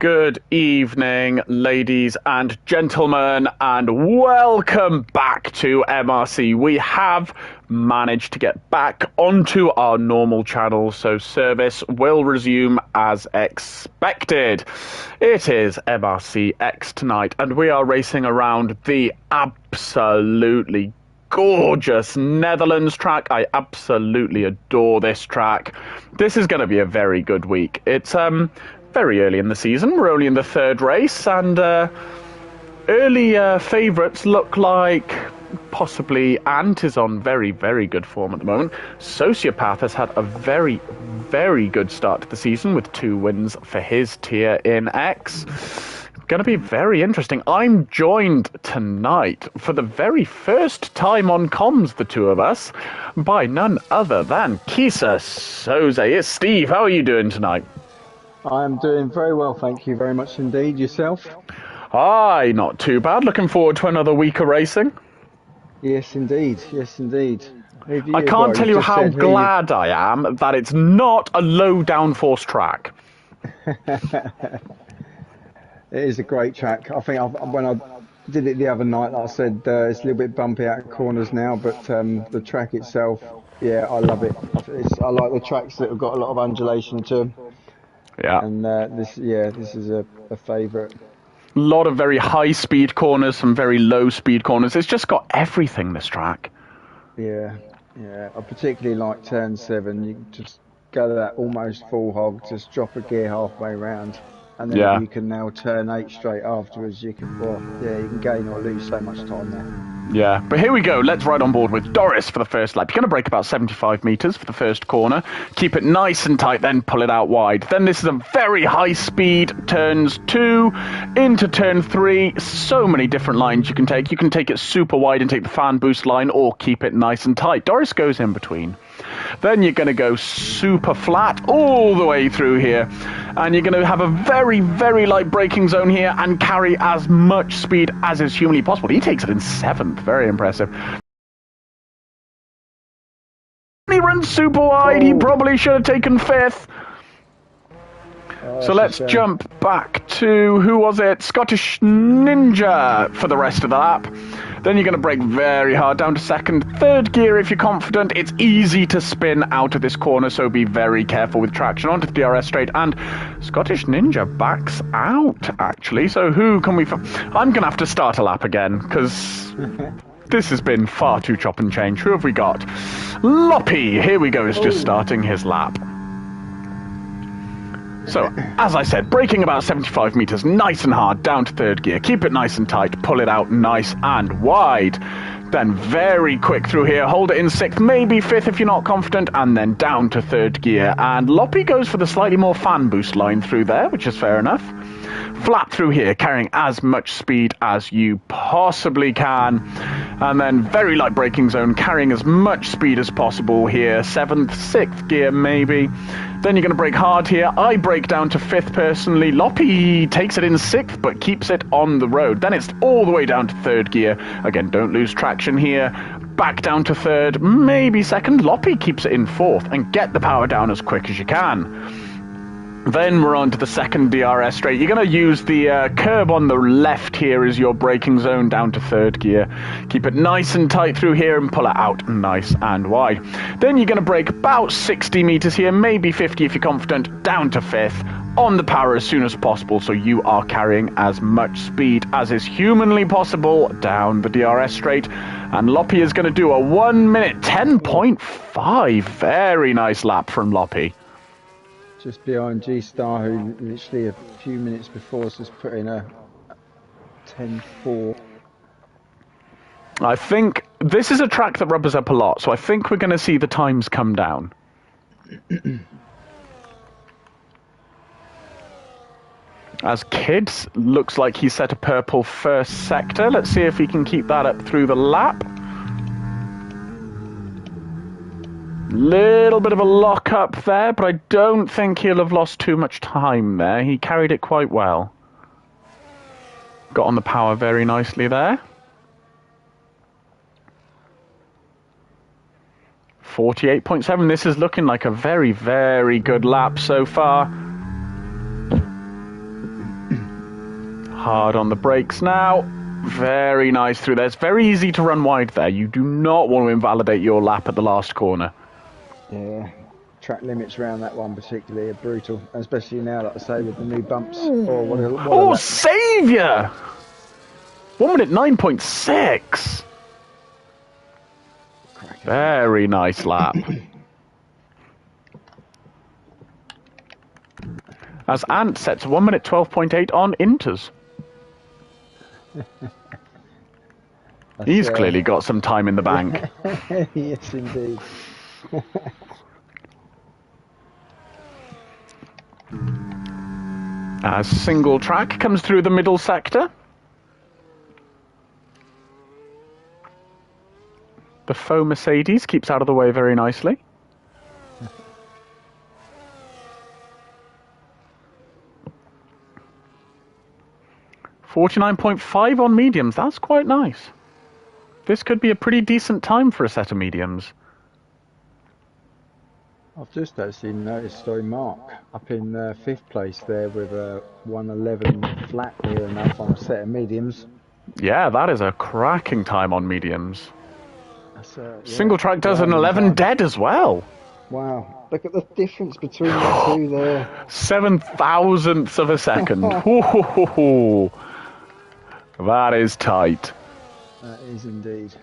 Good evening, ladies and gentlemen, and welcome back to MRC. We have managed to get back onto our normal channel, so service will resume as expected. It is MRC-X tonight, and we are racing around the absolutely gorgeous Netherlands track. I absolutely adore this track. This is going to be a very good week. It's very early in the season. We're only in the third race, and early favourites look like possibly Ant is on very, very good form at the moment. Sociopath has had a very, very good start to the season with 2 wins for his tier in X. Going to be very interesting. I'm joined tonight for the very first time on comms, the two of us, by none other than Kisa Soze. It's Steve. How are you doing tonight? I'm doing very well, thank you very much indeed. Yourself? Aye, not too bad. Looking forward to another week of racing. Yes, indeed. Yes, indeed. I can't tell you how glad I am that it's not a low downforce track. It is a great track. I think when I did it the other night, like I said, it's a little bit bumpy out of corners now, but the track itself, yeah, I love it. I like the tracks that have got a lot of undulation to them. Yeah. And this is a favourite. A lot of very high speed corners, some very low speed corners. It's just got everything, this track. Yeah. I particularly like turn 7. You can just go to that almost full hog, just drop a gear halfway round, and then you can now turn 8 straight afterwards. You can, you can gain or lose so much time there. Yeah, but here we go. Let's ride on board with Doris for the first lap. You're going to brake about 75 metres for the first corner. Keep it nice and tight, then pull it out wide. Then this is a very high speed, turns 2 into turn 3. So many different lines you can take. You can take it super wide and take the fan boost line, or keep it nice and tight. Doris goes in between. Then you're going to go super flat all the way through here. And you're going to have a very, very light braking zone here and carry as much speed as is humanly possible. He takes it in 7th. Very impressive. He runs super wide. He probably should have taken 5th. So let's jump back to, who was it? Scottish Ninja for the rest of the lap. Then you're going to brake very hard down to 2nd. 3rd gear if you're confident. It's easy to spin out of this corner, so be very careful with traction. Onto the DRS straight, and Scottish Ninja backs out, actually. So who can we... I'm going to have to start a lap again, because... This has been far too chop and change. Who have we got? Loppy, here we go, is just starting his lap. So, as I said, braking about 75 metres, nice and hard, down to 3rd gear. Keep it nice and tight, pull it out nice and wide. Then very quick through here, hold it in 6th, maybe 5th if you're not confident, and then down to 3rd gear. And Loppy goes for the slightly more fan boost line through there, which is fair enough. Flat through here, carrying as much speed as you possibly can. And then very light braking zone, carrying as much speed as possible here. 7th, 6th gear maybe. Then you're going to brake hard here. I brake down to 5th personally. Loppy takes it in 6th, but keeps it on the road. Then it's all the way down to 3rd gear. Again, don't lose traction here. Back down to 3rd, maybe 2nd. Loppy keeps it in 4th, and get the power down as quick as you can. Then we're on to the 2nd DRS straight. You're going to use the curb on the left here as your braking zone down to 3rd gear. Keep it nice and tight through here and pull it out nice and wide. Then you're going to brake about 60 metres here, maybe 50 if you're confident, down to 5th. On the power as soon as possible, so you are carrying as much speed as is humanly possible down the DRS straight. And Loppy is going to do a 1 minute 10.5. Very nice lap from Loppy. Just behind G-Star, who literally a few minutes before us has put in a 10.4. I think this is a track that rubbers up a lot, so I think we're going to see the times come down. As Kids looks like he set a purple first sector. Let's see if he can keep that up through the lap. Little bit of a lock up there, but I don't think he'll have lost too much time there. He carried it quite well. Got on the power very nicely there. 48.7. This is looking like a very, very good lap so far. Hard on the brakes now. Very nice through there. It's very easy to run wide there. You do not want to invalidate your lap at the last corner. Yeah, track limits around that one particularly are brutal, especially now, like I say, with the new bumps. Oh, saviour! 1 minute 9.6. Very nice lap. As Ant sets 1 minute 12.8 on Inters. He's clearly got some time in the bank. Yes, indeed. As single track comes through the middle sector. The faux Mercedes keeps out of the way very nicely. .49.5 on mediums. That's quite nice. This could be a pretty decent time for a set of mediums. I've just actually noticed, Mark up in 5th place there with a 1:11 flat near enough on a set of mediums. Yeah, that is a cracking time on mediums. Yeah, single track does an 11 dead as well. Wow, look at the difference between the two there. 0.007 of a second. Ooh, that is tight. That is indeed.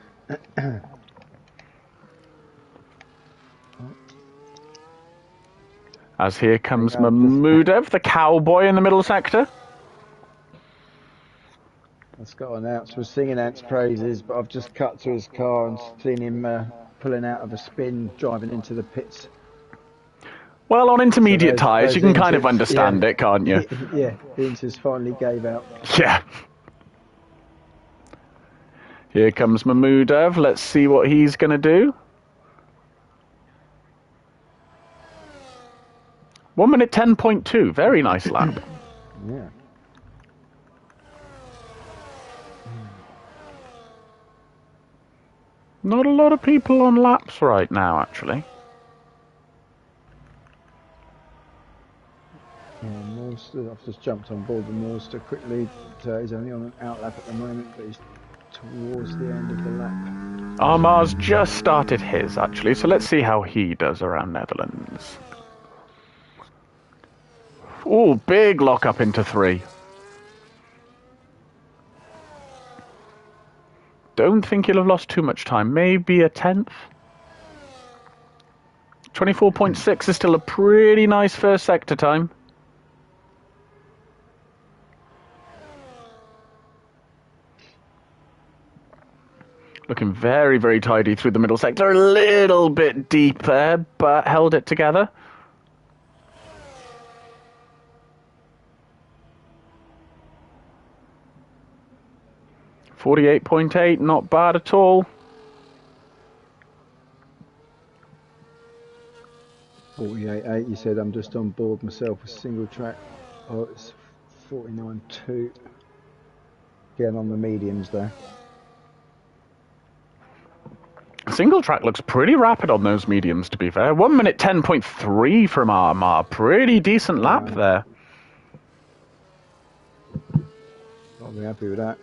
As here comes Mahmudev, the cowboy in the middle sector. That's got announced. We're singing Ant's praises, but I've just cut to his car and seen him pulling out of a spin, driving into the pits. Well, on intermediate tyres, you can kind of understand it, can't you? Yeah, the Inters finally gave out. Yeah. Here comes Mahmudev. Let's see what he's going to do. 1 minute 10.2. Very nice lap. Yeah. Not a lot of people on laps right now, actually. Yeah, Morster, I've just jumped on board the Morster quickly. He's only on an out lap at the moment, but he's towards the end of the lap. Armar's just started his, actually, so let's see how he does around Netherlands. Oh, big lock up into 3. Don't think he'll have lost too much time. Maybe a 10th. 24.6 is still a pretty nice first sector time. Looking very, very tidy through the middle sector. A little bit deep there, but held it together. .48, not bad at all. 48.8, you said. I'm just on board myself with single track. Oh, it's 49.2. Again on the mediums there. Single track looks pretty rapid on those mediums, to be fair. 1 minute 10.3 from Armar. Pretty decent lap there. I'll be happy with that.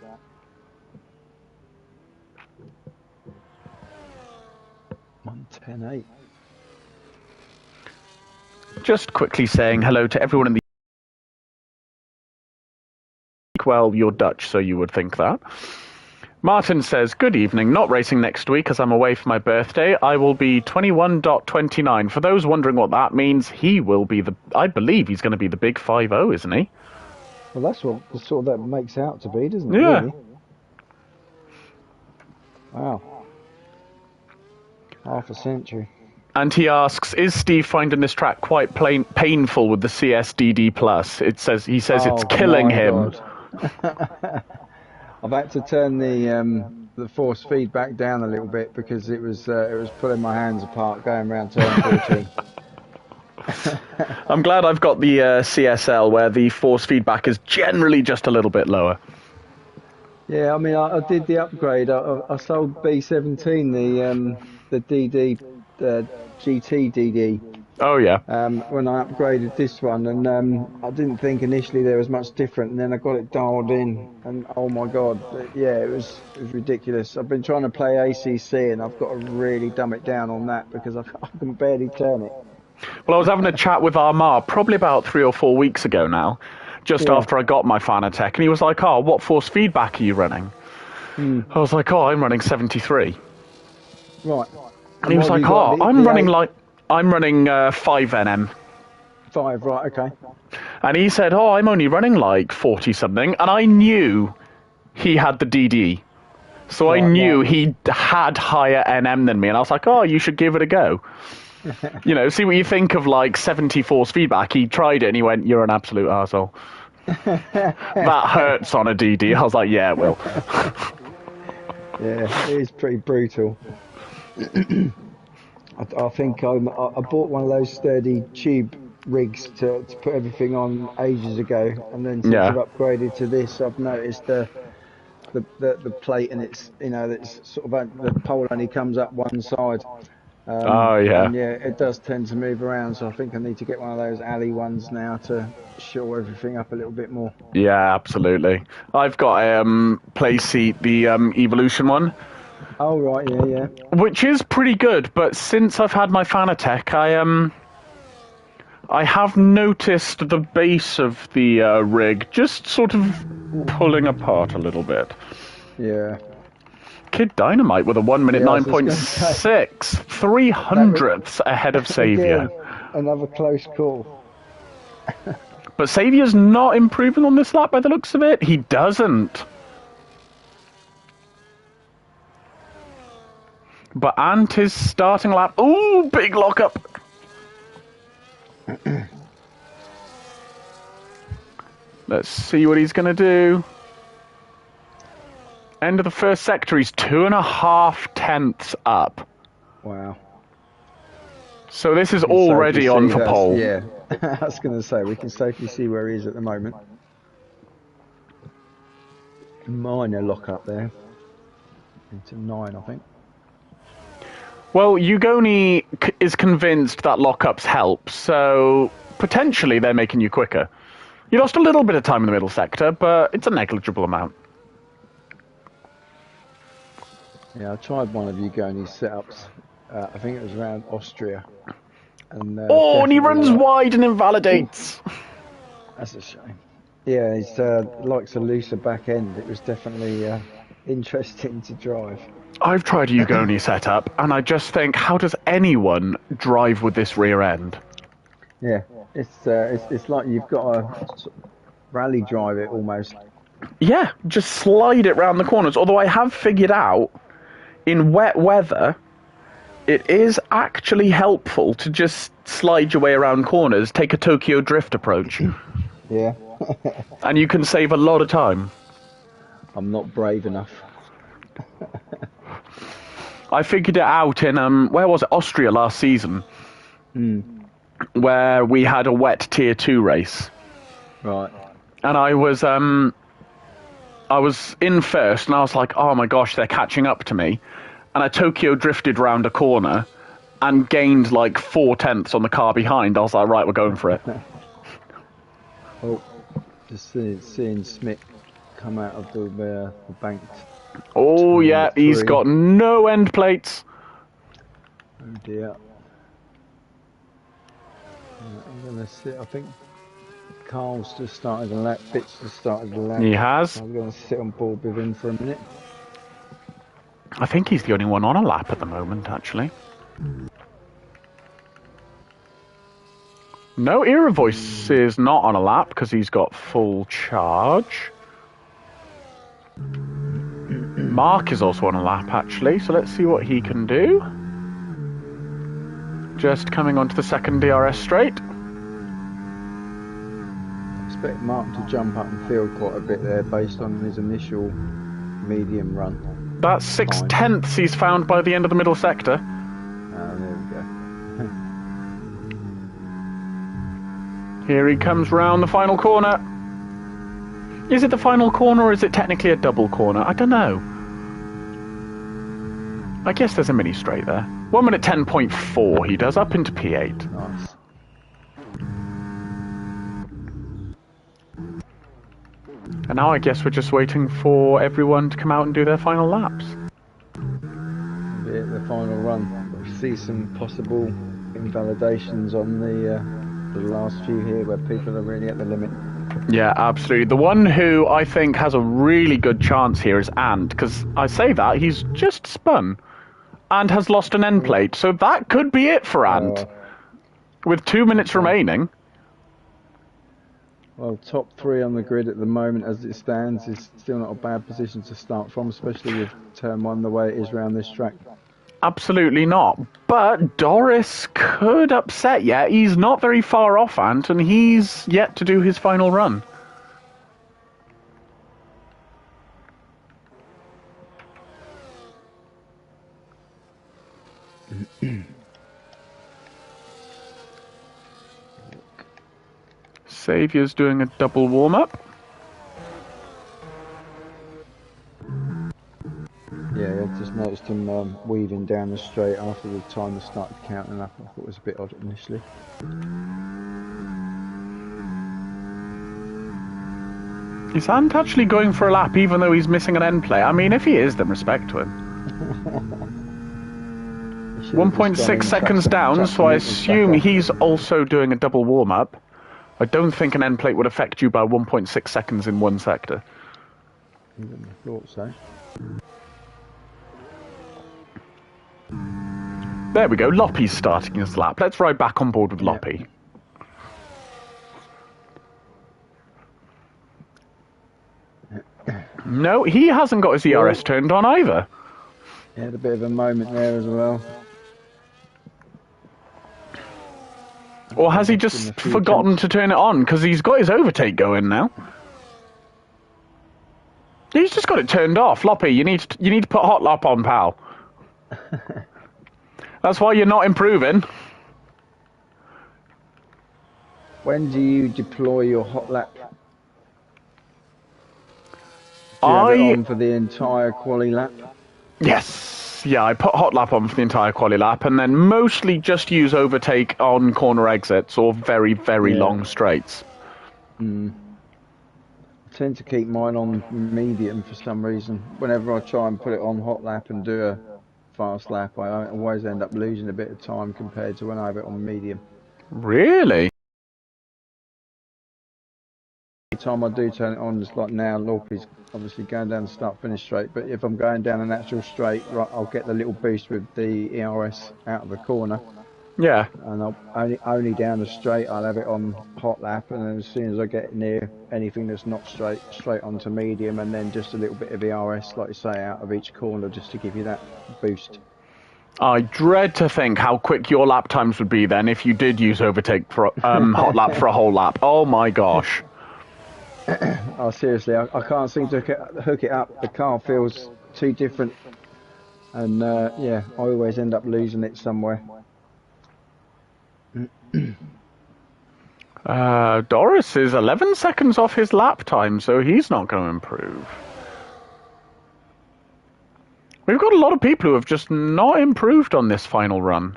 .110.8. Just quickly saying hello to everyone in the... Well, you're Dutch, so you would think that. Martin says, good evening, not racing next week as I'm away for my birthday. I will be 21.29. For those wondering what that means, he will be the... I believe he's going to be the big 5-0, isn't he? Well, that's what sort of that makes out to be, doesn't it? Yeah. Really? Wow. Half a century. And he asks, is Steve finding this track quite painful with the CSDD+? He says it's killing him. I've had to turn the force feedback down a little bit because it was pulling my hands apart going around turn 14. I'm glad I've got the CSL where the force feedback is generally just a little bit lower. Yeah, I mean, I did the upgrade. I sold B17, the DD GT DD Oh yeah. When I upgraded this one, and I didn't think initially there was much different, and then I got it dialed in, and oh my God, yeah, it was ridiculous. I've been trying to play ACC, and I've got to really dumb it down on that because I can barely turn it. Well, I was having a chat with Armar probably about 3 or 4 weeks ago now, just Yeah. after I got my Fanatec, and he was like, "Oh, what force feedback are you running?" Hmm. I was like, "Oh, I'm running 73." Right. And And he what was have like, you got? "Oh, I'm running 5 NM." 5, right? Okay. And he said, "Oh, I'm only running like 40 something," and I knew he had the DD. So I Right, knew right. he had higher NM than me, and I was like, "Oh, you should give it a go." You know, see what you think of like 70 force feedback. He tried it and he went, "You're an absolute arsehole. That hurts on a DD." I was like, "Yeah, it will." Yeah, it is pretty brutal. I think I bought one of those sturdy tube rigs to put everything on ages ago, and then since I've Yeah. upgraded to this, I've noticed the plate, and it's it's sort of the pole only comes up one side, Oh, yeah. and yeah, it does tend to move around. So I think I need to get one of those alley ones now to shore everything up a little bit more. Yeah, absolutely. I've got a play seat, the Evolution one, Oh right, yeah, yeah, which is pretty good. But since I've had my Fanatec, I have noticed the base of the rig just sort of pulling apart a little bit. yeah, Kid Dynamite with a 1 minute yeah. I was just going to say 9.6, three that was hundredths ahead of Saviour. again another close call. But Saviour's not improving on this lap by the looks of it. He doesn't. But Ant is starting lap. Ooh, big lockup. Let's see what he's going to do. End of the first sector, he's 2.5 tenths up. Wow. So this is We can safely already on see for that's, pole. yeah, I was going to say, we can safely see where he is at the moment. Minor lock up there. Into 9, I think. Well, Ugoni is convinced that lockups help, so potentially they're making you quicker. You lost a little bit of time in the middle sector, but it's a negligible amount. Yeah, I tried one of Ugoni's setups. I think it was around Austria. And Oh, and he runs definitely, wide and invalidates. that's a shame. Yeah, he's likes a looser back end. It was definitely interesting to drive. I've tried a Ugoni setup, and I just think, how does anyone drive with this rear end? Yeah, it's like you've got to sort of rally drive it almost. Yeah, just slide it round the corners. Although I have figured out, in wet weather, it is actually helpful to just slide your way around corners, take a Tokyo Drift approach, Yeah, and you can save a lot of time. I'm not brave enough. I figured it out in, where was it, Austria last season, where we had a wet Tier 2 race. Right. And I was in first, and I was like, oh my gosh, they're catching up to me. And I Tokyo drifted round a corner and gained like 4 tenths on the car behind. I was like, right, we're going for it. Oh, just seeing Smith come out of the banked. Oh yeah, he's 3. got no end plates. Oh dear. I'm gonna sit. I think Carl's just started a lap. Fitz just started a lap. He has. I'm gonna sit on board with him for a minute. I think he's the only one on a lap at the moment, actually. No, Era Voice is not on a lap because he's got full charge. Mark is also on a lap, actually, so let's see what he can do. Just coming onto the second DRS straight. I expect Mark to jump up and field quite a bit there based on his initial medium run. That's 6 Fine. tenths he's found by the end of the middle sector. There we go. Here he comes round the final corner. Is it the final corner or is it technically a double corner? I don't know. I guess there's a mini straight there. 1 minute 10.4 he does, up into P8. Nice. And now I guess we're just waiting for everyone to come out and do their final laps. Be it the final run. We see some possible invalidations on the last few here where people are really at the limit. Yeah, absolutely. The one who I think has a really good chance here is Ant, because I say that, he's just spun and has lost an end plate, so that could be it for Ant. With 2 minutes remaining. Well, top 3 on the grid at the moment as it stands is still not a bad position to start from, especially with turn 1 the way it is around this track. Absolutely not. But Doris could upset yet. He's not very far off Ant, and he's yet to do his final run. Saviour's doing a double warm-up. Yeah, I just noticed him weaving down the straight after the timer started counting up. I thought it was a bit odd initially. Is Ant actually going for a lap even though he's missing an end plate? I mean, if he is, then respect to him. 1.6 seconds down, so I assume he's also doing a double warm-up. I don't think an end plate would affect you by 1.6 seconds in one sector. I thought so. There we go, Loppy's starting his lap. Let's ride back on board with Loppy. No, he hasn't got his ERS turned on either. He had a bit of a moment there as well. Or has he just forgotten to turn it on? Because he's got his overtake going now. He's just got it turned off. Loppy, you need to put hot lap on, pal. That's why you're not improving. When do you deploy your hot lap? Do you have it on for the entire quali lap? Yes. Yeah, I put hot lap on for the entire quali lap and then mostly just use overtake on corner exits or very, very long straights. I tend to keep mine on medium for some reason. Whenever I try and put it on hot lap and do a fast lap, I always end up losing a bit of time compared to when I have it on medium. Really? The time I do turn it on, it's like now, Loppy's obviously going down the start-finish straight, but if I'm going down a natural straight, right, I'll get the little boost with the ERS out of the corner. Yeah. And I'll only down the straight, I'll have it on hot lap, and then as soon as I get near anything that's not straight onto medium, and then just a little bit of ERS, like you say, out of each corner, just to give you that boost. I dread to think how quick your lap times would be then if you did use overtake for hot lap for a whole lap. Oh my gosh. Oh, seriously, I can't seem to hook it up. The car feels too different. And, yeah, I always end up losing it somewhere. Doris is 11 seconds off his lap time, so he's not going to improve. We've got a lot of people who have just not improved on this final run.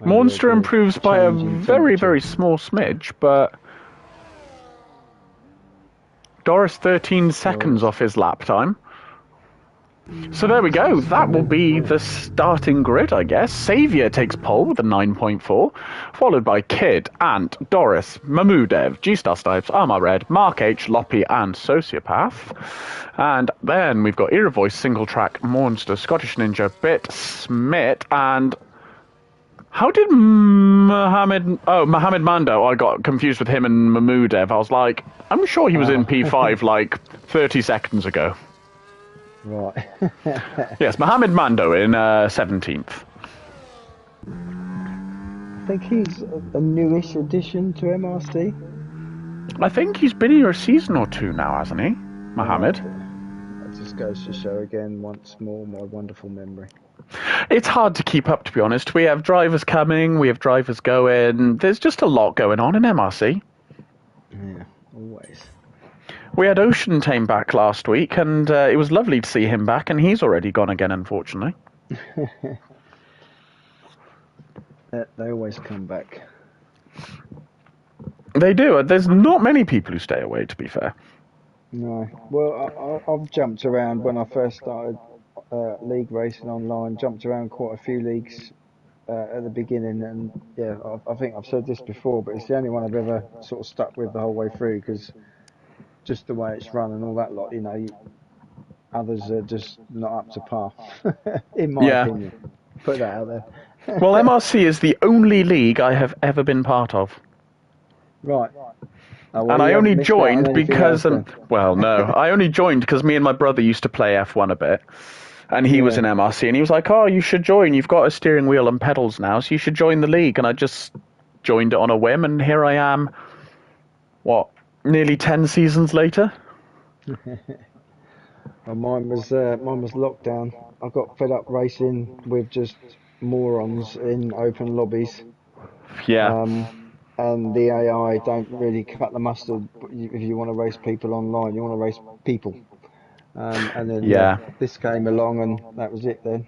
Monster improves by a very, very small smidge, but Doris 13 seconds off his lap time. So there we go. That will be the starting grid, I guess. Saviour takes pole with a 9.4, followed by Kid, Ant, Doris, Mahmudev, G-Star Snipes, Armor Red, Mark H, Loppy, and Sociopath. And then we've got Era Voice, Single Track, Monster, Scottish Ninja, Bit, Smit, and how did Mohammed Mando, I got confused with him and Mahmudev. I was like, I'm sure he was in P5 like 30 seconds ago. Right. Yes, Mohammed Mando in 17th. I think he's a newish addition to MRC. I think he's been here a season or two now, hasn't he, Mohammed? That just goes to show again once more my wonderful memory. It's hard to keep up, to be honest. We have drivers coming, we have drivers going. There's just a lot going on in MRC. Yeah, always. We had Ocean Tame back last week, and it was lovely to see him back, and he's already gone again, unfortunately. They always come back. They do. There's not many people who stay away, to be fair. No. Well, I've jumped around when I first started league racing online. Jumped around quite a few leagues at the beginning, and yeah, I think I've said this before, but it's the only one I've ever sort of stuck with the whole way through because just the way it's run and all that lot, others are just not up to par, in my opinion. Put that out there. Well, MRC is the only league I have ever been part of. Right. Oh, well, and I only joined because, well, no, I only joined because me and my brother used to play F1 a bit, and he was in MRC, and he was like, "Oh, you should join. You've got a steering wheel and pedals now, so you should join the league." And I just joined it on a whim, and here I am. What, nearly 10 seasons later? Well, mine was lockdown. I got fed up racing with just morons in open lobbies. Yeah. And the AI don't really cut the mustard if you want to race people online. You want to race people. And then this came along, and that was it then.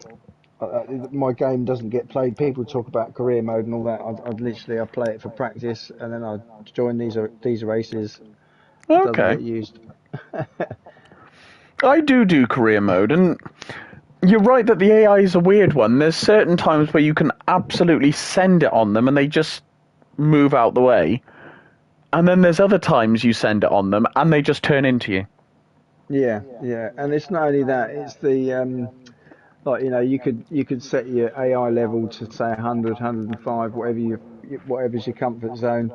My game doesn't get played. People talk about career mode and all that. I play it for practice, and then I join these races. Okay. It doesn't get used. I do career mode, and you're right that the AI is a weird one. There's certain times where you can absolutely send it on them, and they just move out the way. And then there's other times you send it on them, and they just turn into you. Yeah, and it's not only that; it's the you could set your AI level to say 100, 105, whatever's your comfort zone,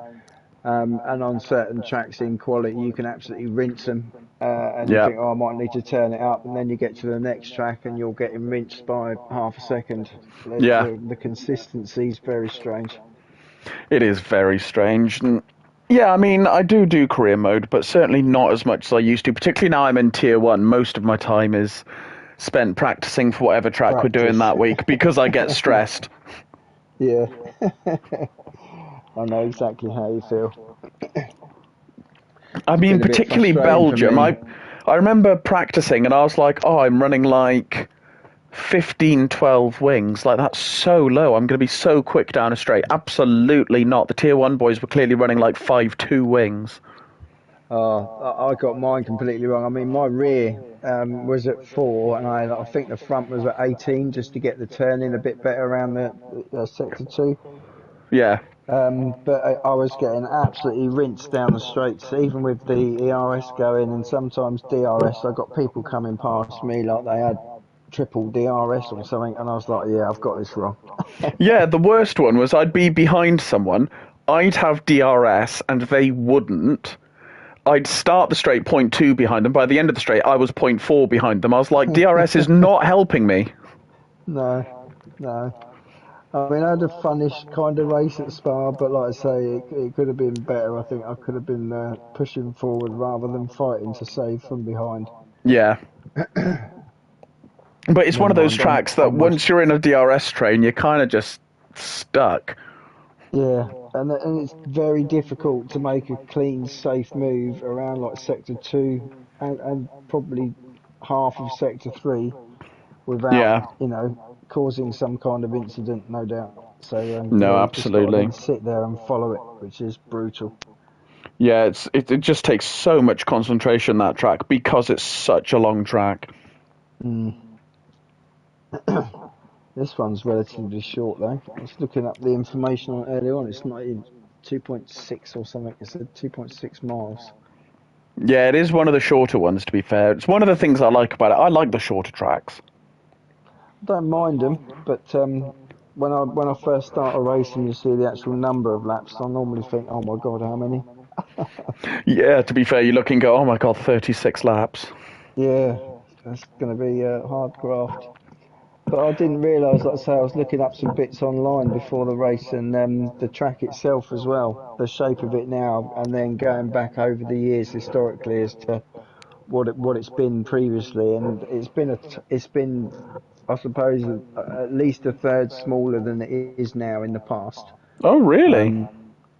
and on certain tracks in quality, you can absolutely rinse them, and you think, oh, I might need to turn it up, and then you get to the next track, and you're getting rinsed by half a second. The consistency is very strange. It is very strange. And yeah, I mean, I do career mode, but certainly not as much as I used to. Particularly now I'm in Tier 1, most of my time is spent practicing for whatever track we're doing that week because I get stressed. Yeah. I know exactly how you feel. I mean, particularly Belgium. I remember practicing and I was like, oh, I'm running like 15, 12 wings. Like, that's so low. I'm going to be so quick down a straight. Absolutely not. The Tier 1 boys were clearly running like 5.2 wings. I got mine completely wrong. I mean, my rear was at 4, and I think the front was at 18, just to get the turning a bit better around the sector 2. Yeah. But I was getting absolutely rinsed down the straights, even with the ERS going, and sometimes DRS. I got people coming past me like they had triple DRS or something, and I was like, yeah, I've got this wrong. Yeah, the worst one was I'd be behind someone, I'd have DRS, and they wouldn't. I'd start the straight 0.2 behind them. By the end of the straight, I was 0.4 behind them. I was like, DRS is not helping me. No. I mean, I had a funnish kind of race at Spa, but like I say, it could have been better. I think I could have been pushing forward rather than fighting to save from behind. Yeah. But it's one of those tracks that once you're in a DRS train, you're kind of just stuck. Yeah, and it's very difficult to make a clean, safe move around like Sector 2 and probably half of Sector 3 without, causing some kind of incident, no doubt. So no, absolutely. Just sit there and follow it, which is brutal. Yeah, it just takes so much concentration, that track, because it's such a long track. This one's relatively short though. I was looking up the information on it earlier on. It's not even 2.6 or something. It said 2.6 miles. Yeah, it is one of the shorter ones, to be fair. It's one of the things I like about it. I like the shorter tracks. I don't mind them, but when I first start a race and you see the actual number of laps, I normally think, oh my god, how many? Yeah, to be fair, you look and go, oh my god, 36 laps. Yeah, that's going to be hard graft. But I didn't realise, like I say, I was looking up some bits online before the race, and the track itself as well, the shape of it now, and then going back over the years historically as to what it's been previously, and it's been I suppose at least a third smaller than it is now in the past. Oh really?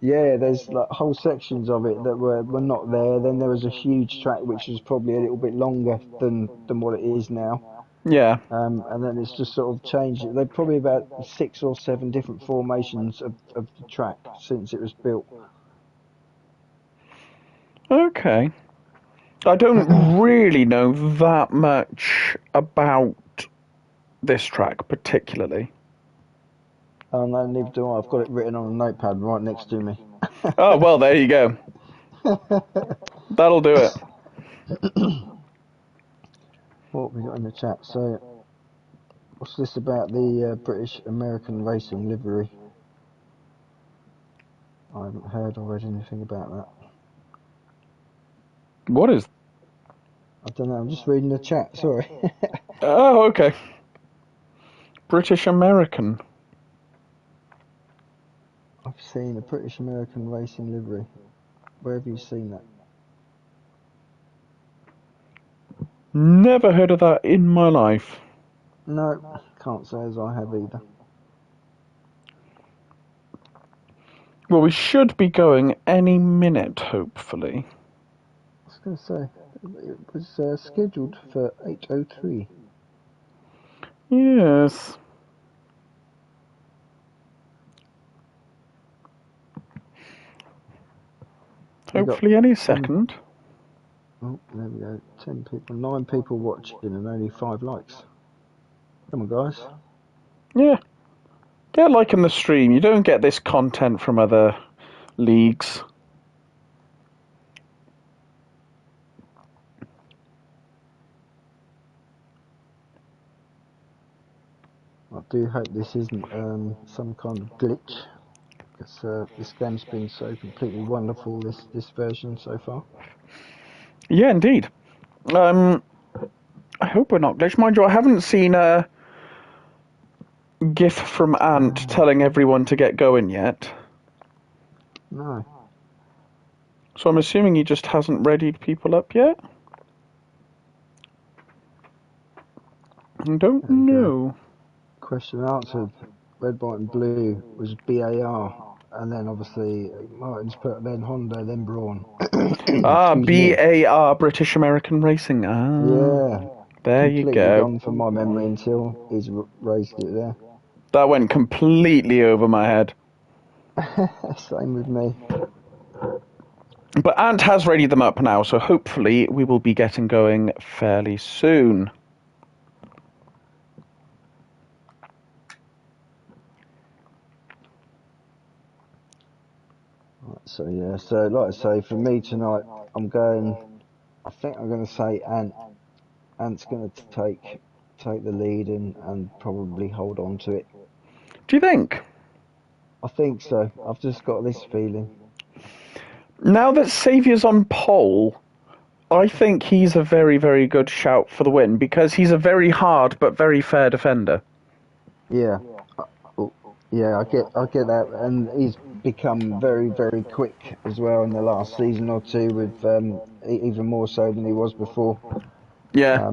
Yeah, there's like whole sections of it that were not there. Then there was a huge track which was probably a little bit longer than what it is now. Yeah. And then it's just sort of changed. There's probably about 6 or 7 different formations of the track since it was built. Okay. I don't really know that much about this track particularly. Oh no, neither do I. I've got it written on a notepad right next to me. Oh, well, there you go. That'll do it. What have we got in the chat? So, what's this about the British American racing livery? I haven't heard or read anything about that. What is... I don't know, I'm just reading the chat, sorry. Oh, okay. British American. I've seen a British American racing livery. Where have you seen that? Never heard of that in my life. No, can't say as I have either. Well, we should be going any minute, hopefully. I was going to say, it was scheduled for 8:03. Yes. Hopefully any second. Oh, there we go. 10 people, 9 people watching and only 5 likes. Come on, guys. Yeah. Get liking the stream. You don't get this content from other leagues. I do hope this isn't some kind of glitch, because this game's been so completely wonderful, this version so far. Yeah, indeed. I hope we're not glitched. Mind you, I haven't seen a GIF from Ant telling everyone to get going yet. No. So I'm assuming he just hasn't readied people up yet? I don't know. Question answered. Red, white and blue was BAR. And then obviously Martin's put then Honda, then Braun. BAR, British American Racing. Yeah. There you Completely go. gone from my memory until he's raised it there. That went completely over my head. Same with me. But Ant has readied them up now, so hopefully we will be getting going fairly soon. So yeah, so like I say, for me tonight, I think I'm going to say Ant's going to take the lead and probably hold on to it. Do you think? I think so. I've just got this feeling. Now that Saviour's on pole, I think he's a very, very good shout for the win because he's a very hard but very fair defender. Yeah, yeah, I get that, and he's become very, very quick as well in the last season or two, with even more so than he was before. Yeah,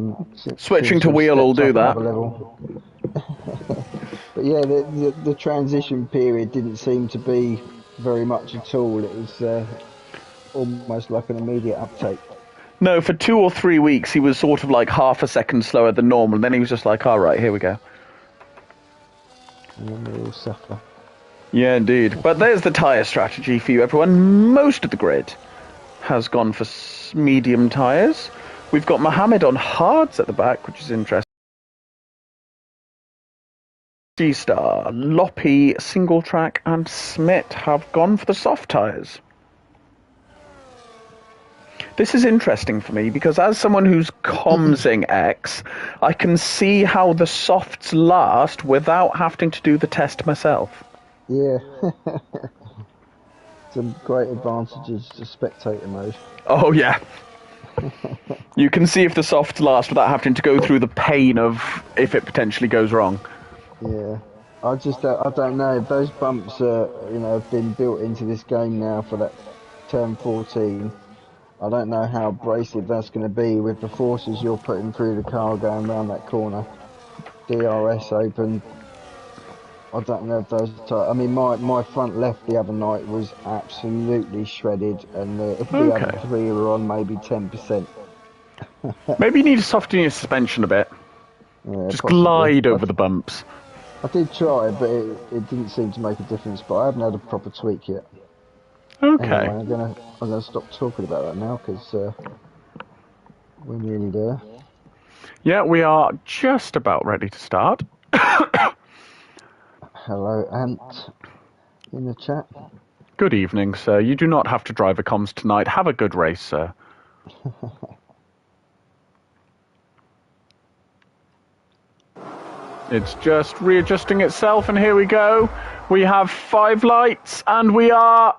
switching to wheel will do that. But yeah, the transition period didn't seem to be very much at all. It was almost like an immediate uptake. No, for 2 or 3 weeks he was sort of like half a second slower than normal, and then he was just like, all right, here we go. And then we all suffer. Yeah, indeed. But there's the tyre strategy for you, everyone. Most of the grid has gone for medium tyres. We've got Mohammed on hards at the back, which is interesting. G-Star, Loppy, Single Track, and Smith have gone for the soft tyres. This is interesting for me because as someone who's comsing X, I can see how the softs last without having to do the test myself. Yeah. Some great advantages to spectator mode. Oh, yeah. You can see if the softs last without having to go through the pain of if it potentially goes wrong. Yeah. I don't know if those bumps have been built into this game now for that turn 14. I don't know how abrasive that's going to be with the forces you're putting through the car going around that corner. DRS open. I don't know if those I mean, my front left the other night was absolutely shredded, and the other Okay. three were on maybe 10%. Maybe you need to soften your suspension a bit. Yeah, Just possibly. glide over the bumps. I did try, but it didn't seem to make a difference. But I haven't had a proper tweak yet. Okay. Anyway, I'm gonna stop talking about that now because we're nearly there. Yeah, we are just about ready to start. Hello, Ant, in the chat. Good evening, sir. You do not have to drive a comms tonight. Have a good race, sir. It's just readjusting itself, and here we go. We have 5 lights, and we are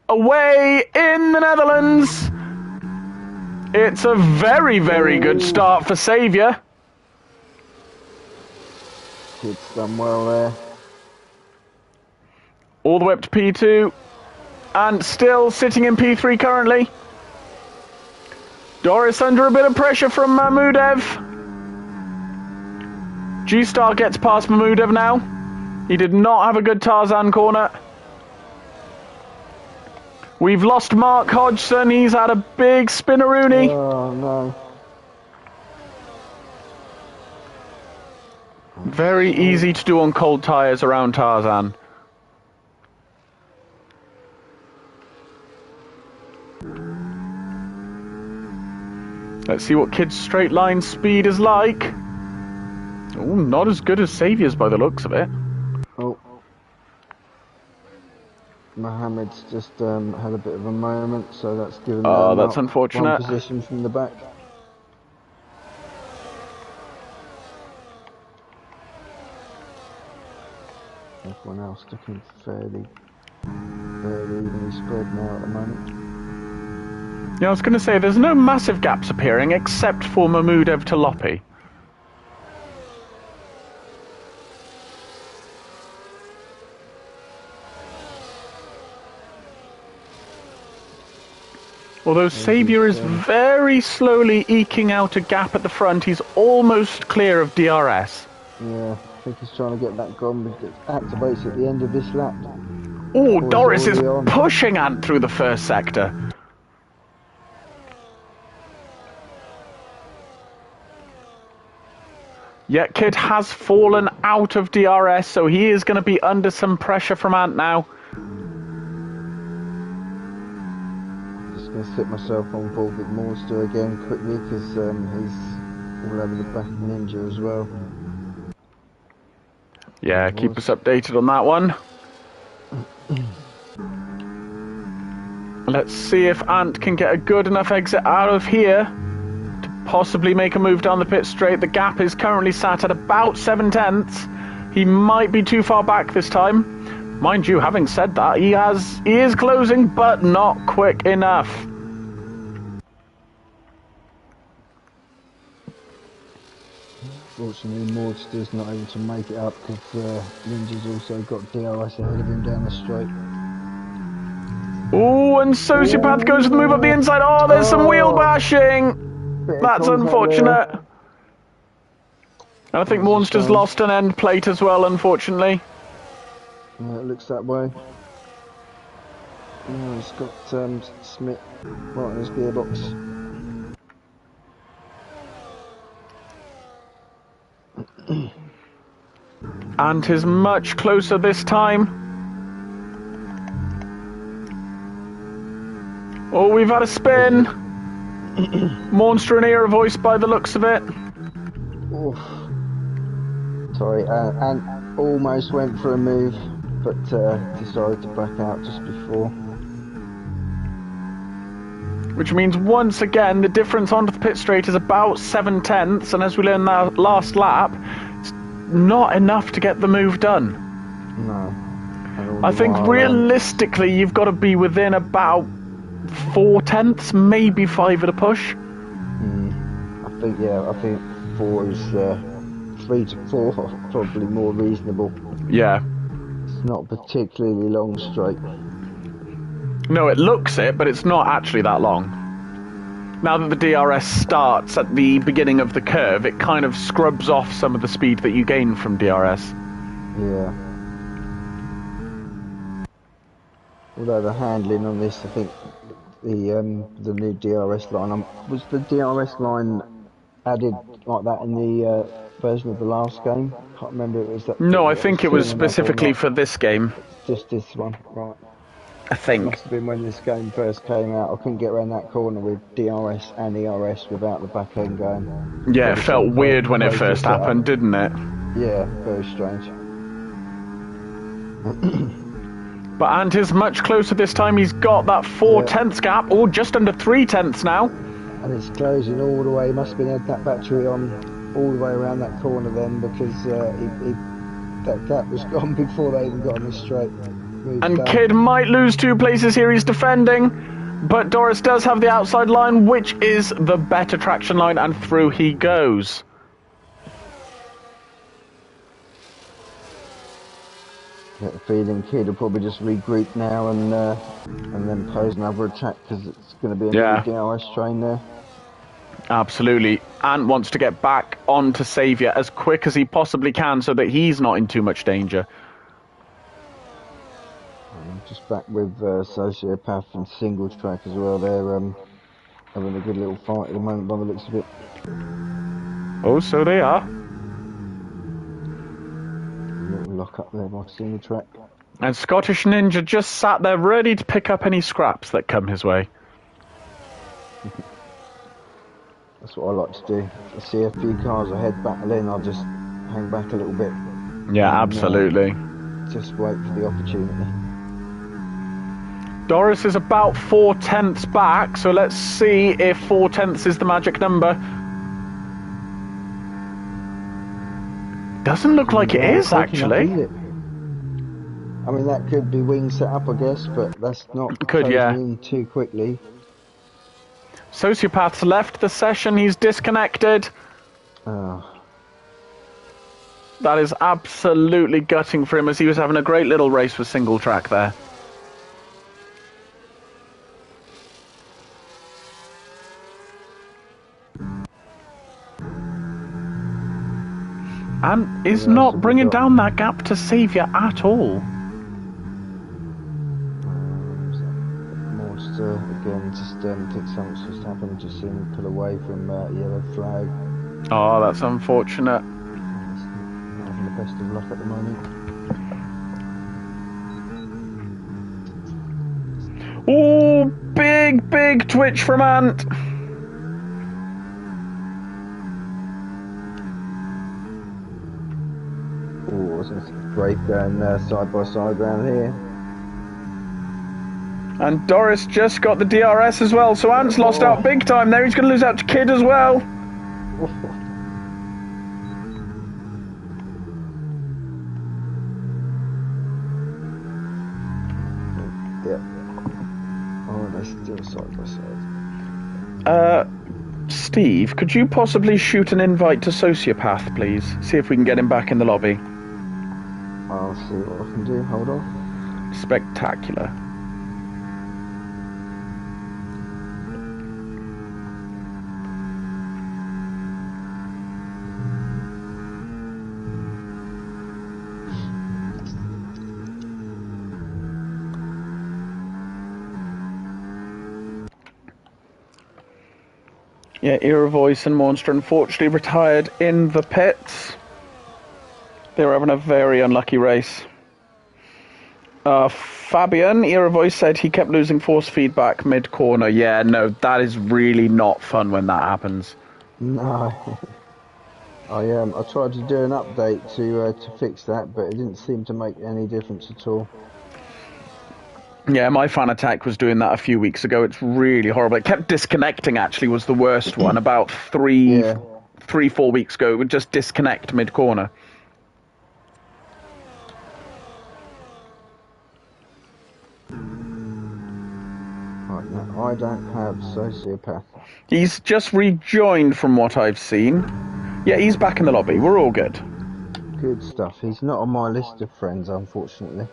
away in the Netherlands. It's a very, very good start for Saviour. Kid's done well there. All the way up to P2, and still sitting in P3 currently. Doris under a bit of pressure from Mahmudev. G-Star gets past Mahmudev now. He did not have a good Tarzan corner. We've lost Mark Hodgson. He's had a big spinneroonie. Oh, no. Very easy to do on cold tyres around Tarzan. Let's see what Kid's straight line speed is like. Oh, not as good as Saviour's by the looks of it. Oh. Mohammed's just had a bit of a moment, so that's given them that's unfortunate. one position from the back. Everyone else looking fairly evenly spread now at the moment. Yeah, I was going to say, there's no massive gaps appearing except for Mahmudev to Loppi. Although Saviour is very slowly eking out a gap at the front, he's almost clear of DRS. Yeah, I think he's trying to get that gone because it activates at the end of this lap. Oh, Doris is pushing Ant through the first sector. Yet Kid has fallen out of DRS, so he is going to be under some pressure from Ant now. Going to sit myself on board with Monster again quickly because he's all over the back of Ninja as well. Yeah, keep us updated on that one. Let's see if Ant can get a good enough exit out of here to possibly make a move down the pit straight. The gap is currently sat at about 0.7. He might be too far back this time. Mind you, having said that, he is closing, but not quick enough. Fortunately, Monster's not able to make it up because Ninja's also got DRS ahead of him down the straight. Oh, and Sociopath goes for the move up the inside. Oh, there's some wheel bashing. That's unfortunate. And I think Monster's lost an end plate as well, unfortunately. Yeah, it looks that way. Oh, he's got Smith right in his gearbox. Ant is much closer this time. Oh, we've had a spin. Monster and Era voice by the looks of it. Oof. Sorry, Ant almost went for a move, but decided to back out just before. Which means once again the difference onto the pit straight is about 0.7, and as we learned that last lap, it's not enough to get the move done. No. I think realistically you've got to be within about 0.4, maybe 5 at a push. I think 4 is 3 to 4 probably more reasonable. Yeah. It's not particularly long straight. No, it looks it, but it's not actually that long. Now that the DRS starts at the beginning of the curve, it kind of scrubs off some of the speed that you gain from DRS. Yeah. Although the handling on this, I think the new DRS line was the DRS line added like that in the version of the last game. Can't remember if it was that bit No, I that was think it was tuning up or specifically not. for this game. It's just this one, right? I It think. must have been when this game first came out. I couldn't get around that corner with DRS and ERS without the back end going. Yeah, it Probably felt some weird when it crazy first setup. happened, didn't it? Yeah, very strange. And he's much closer this time. He's got that 4/10 gap, or just under 3/10 now. And it's closing all the way. He must have been had that battery on all the way around that corner then, because that gap was gone before they even got on this straight. And Kidd might lose 2 places here. He's defending, but Doris does have the outside line, which is the better traction line, and through he goes. Get the feeling Kidd will probably just regroup now and then pose another attack, because it's going to be a new DRS train there. Absolutely. Ant wants to get back onto Saviour as quick as he possibly can so that he's not in too much danger. Just back with Sociopath and Single Track as well. They're having a good little fight at the moment by the looks of it. Oh, so they are. Little lock up there by Single Track. And Scottish Ninja just sat there ready to pick up any scraps that come his way. That's what I like to do. I see a few cars ahead battling, I'll just hang back a little bit. Yeah, absolutely. Just wait for the opportunity. Doris is about 4/10 back, so let's see if 4/10 is the magic number. Doesn't look like it is, actually. I mean, that could be wing set up, I guess, but that's not in too quickly. Sociopath's left the session, he's disconnected. That is absolutely gutting for him, as he was having a great little race with Single Track there. And is not bringing down that gap to Saviour at all. Monster, again, just think something's just happened. Just seen him pull away from yellow flag. Oh, that's unfortunate. Not having the best of luck at the moment. Oh, big twitch from Ant. Oh, it's great going side by side round here. And Doris just got the DRS as well, so Ant's lost out big time there. He's going to lose out to Kidd as well. Yeah. Oh, they're still side by side. Steve, could you possibly shoot an invite to Sociopath, please? See if we can get him back in the lobby. I'll see what I can do. Hold on. Spectacular. Yeah, Era Voice and Monster unfortunately retired in the pits. They were having a very unlucky race. Fabian, Era Voice, said he kept losing force feedback mid-corner. Yeah, no, that is really not fun when that happens. No. I tried to do an update to fix that, but it didn't seem to make any difference at all. Yeah, my Fan Attack was doing that a few weeks ago. It's really horrible. It kept disconnecting, actually, was the worst one. About 3-4 weeks ago, it would just disconnect mid-corner. Right, now, I don't have Sociopath. He's just rejoined from what I've seen. Yeah, he's back in the lobby. We're all good. Good stuff. He's not on my list of friends, unfortunately.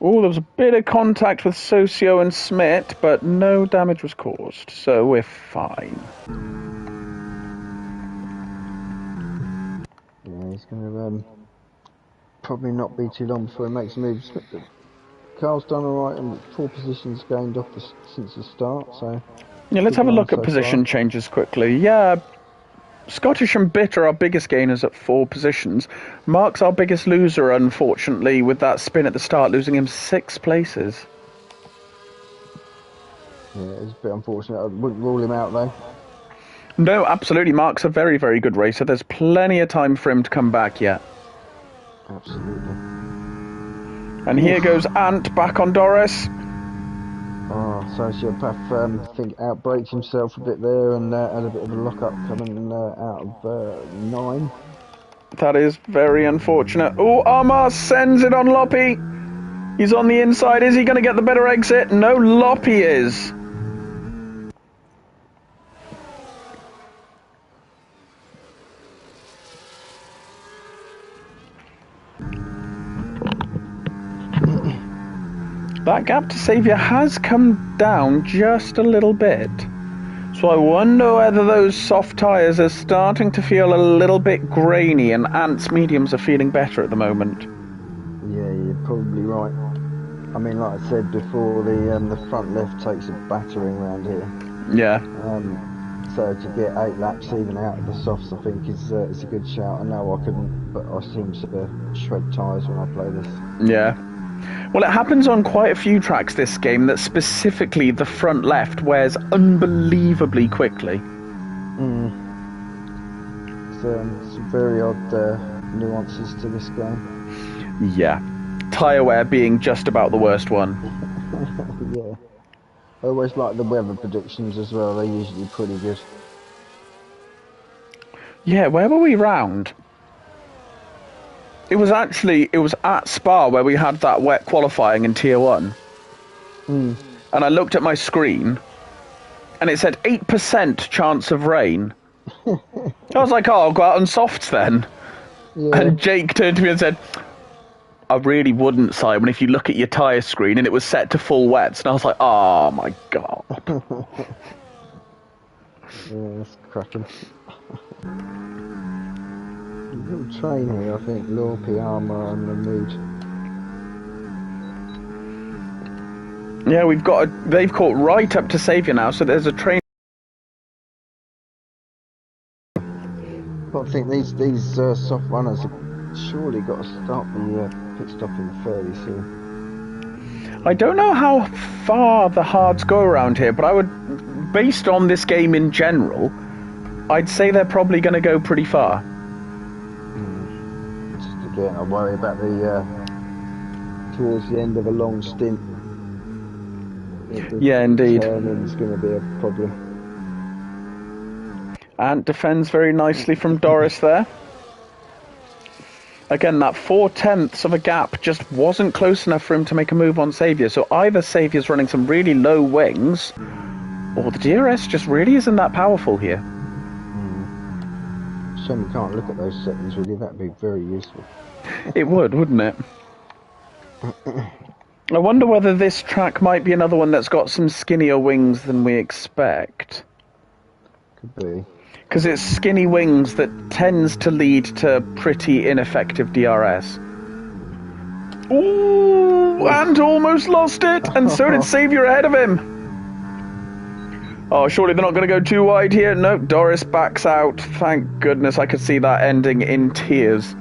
Oh, there was a bit of contact with Socio and Smith, but no damage was caused, so we're fine. Yeah, he's going to probably not be too long before he makes a move. Carl's done alright and 4 positions gained off since the start, so... Yeah, let's have a look at position changes quickly. Yeah, Scottish and Bitter, our biggest gainers at 4 positions. Mark's our biggest loser, unfortunately, with that spin at the start, losing him 6 places. Yeah, it's a bit unfortunate. I wouldn't rule him out, though. No, absolutely. Mark's a very, very good racer. There's plenty of time for him to come back yet. Absolutely. And here goes Ant back on Doris. Oh, Sociopath, I think outbraked himself a bit there and had a bit of a lock-up coming out of 9. That is very unfortunate. Oh, Armar sends it on Loppy. He's on the inside. Is he going to get the better exit? No, Loppy is. That gap to Saviour has come down just a little bit. So I wonder whether those soft tyres are starting to feel a little bit grainy and Ant's mediums are feeling better at the moment. Yeah, you're probably right. I mean, like I said before, the front left takes a battering around here. Yeah. So to get 8 laps even out of the softs, I think is a good shout. I know I couldn't, but I seem to shred tyres when I play this. Yeah. Well, it happens on quite a few tracks this game that specifically the front left wears unbelievably quickly. Some very odd nuances to this game. Yeah. Tyre wear being just about the worst one. Yeah. I always like the weather predictions as well, they're usually pretty good. Yeah, where were we round? It was at Spa where we had that wet qualifying in Tier 1. And I looked at my screen, and it said 8% chance of rain. I was like, oh, I'll go out on softs then. Yeah. And Jake turned to me and said, I really wouldn't, Simon, if you look at your tyre screen and it was set to full wets. And I was like, oh my God. Yeah, that's cracking. Little train here, I think. Lorpy, Armour and the Mood. Yeah, they've caught right up to Saviour now, so there's a train. But I think these soft runners have surely got to start the pit stopping fairly soon. I don't know how far the hards go around here, but I would, based on this game in general, I'd say they're probably going to go pretty far. Just again, I worry about the towards the end of a long stint. Yeah, indeed. Turning's going to be a problem. Ant defends very nicely from Doris there. Again, that 4/10 of a gap just wasn't close enough for him to make a move on Saviour. So either Saviour's running some really low wings, or the DRS just really isn't that powerful here. Shame you can't look at those settings really, that'd be very useful. It would, wouldn't it? I wonder whether this track might be another one that's got some skinnier wings than we expect. Could be. Because it's skinny wings that tends to lead to pretty ineffective DRS. Ooh, and almost lost it, and so did Saviour ahead of him. Oh, surely they're not going to go too wide here. Nope, Doris backs out. Thank goodness, I could see that ending in tears. It's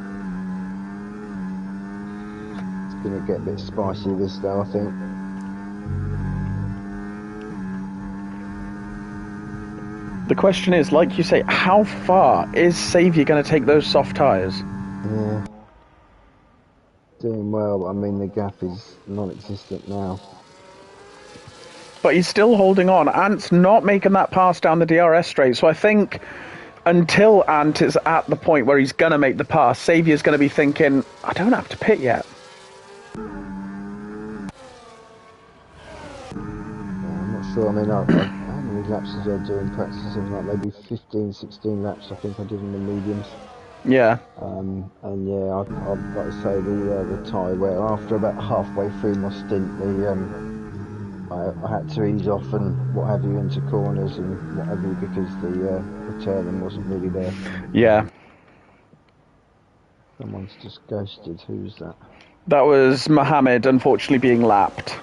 going to get a bit spicy this though, I think. The question is, like you say, how far is Saviour going to take those soft tyres? Yeah. Doing well, but I mean the gap is non-existent now. But he's still holding on. Ant's not making that pass down the DRS straight, so I think until Ant is at the point where he's going to make the pass, Saviour's going to be thinking, I don't have to pit yet. I'm not sure, I mean, how many laps did I do in practice? Something like maybe 15, 16 laps I think I did in the mediums. Yeah. And yeah, I'd like to say the tyre wear, after about halfway through my stint, I had to ease off and what have you into corners and what have you because the turning wasn't really there. Yeah. Someone's just ghosted. Who's that? That was Mohammed, unfortunately being lapped.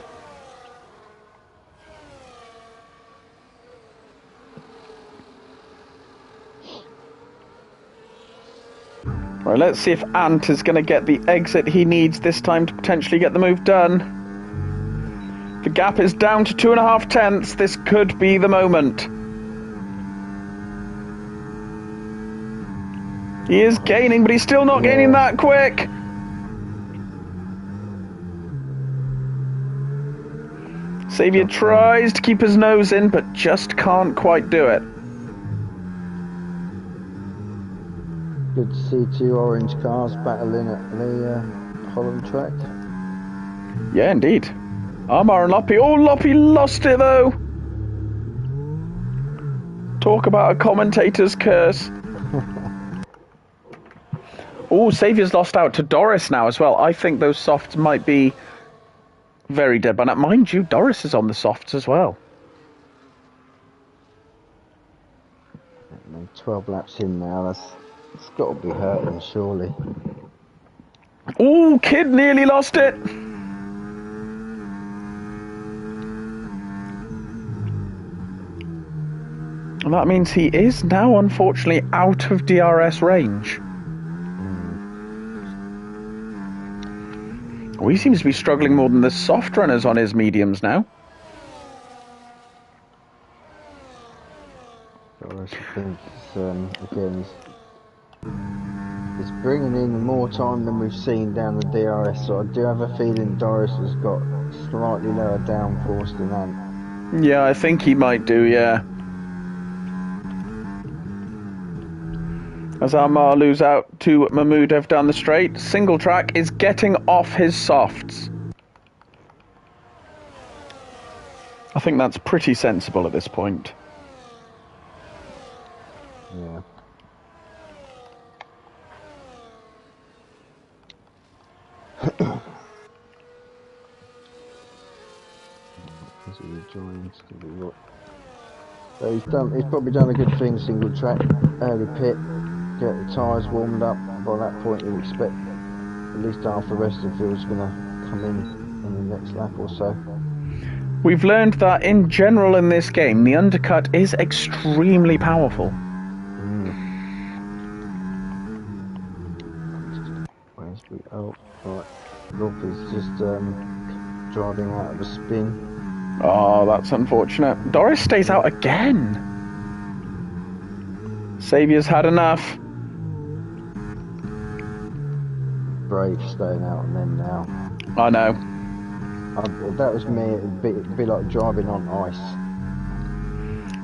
Right, let's see if Ant is going to get the exit he needs this time to potentially get the move done. The gap is down to 2.5 tenths. This could be the moment. He is gaining, but he's still not gaining that quick. Xavier tries to keep his nose in, but just can't quite do it. Good to see 2 orange cars battling at the Holland track. Yeah, indeed. Armar and Loppy. Oh, Loppy lost it, though. Talk about a commentator's curse. Oh, Xavier's lost out to Doris now as well. I think those softs might be very dead by now. Mind you, Doris is on the softs as well. 12 laps in now. It's got to be hurting, surely. Oh, Kid nearly lost it. And that means he is now, unfortunately, out of DRS range. Oh, he seems to be struggling more than the soft runners on his mediums now. Doris, I think, again, it's bringing in more time than we've seen down the DRS, so I do have a feeling Doris has got slightly lower downforce than Ant. Yeah, I think he might do, yeah. As Armar lose out to Mahmudev down the straight, Single Track is getting off his softs. I think that's pretty sensible at this point. Yeah. So he's probably done a good thing, Single Track, early pit, get the tyres warmed up. By that point you expect at least half the rest of the field's going to come in the next lap or so. We've learned that in general in this game, the undercut is extremely powerful. Oh, right. Rob is just driving out of the spin. Oh, that's unfortunate. Doris stays out again. Xavier's had enough. Brave staying out and then now. I know. If that was me, it'd be like driving on ice.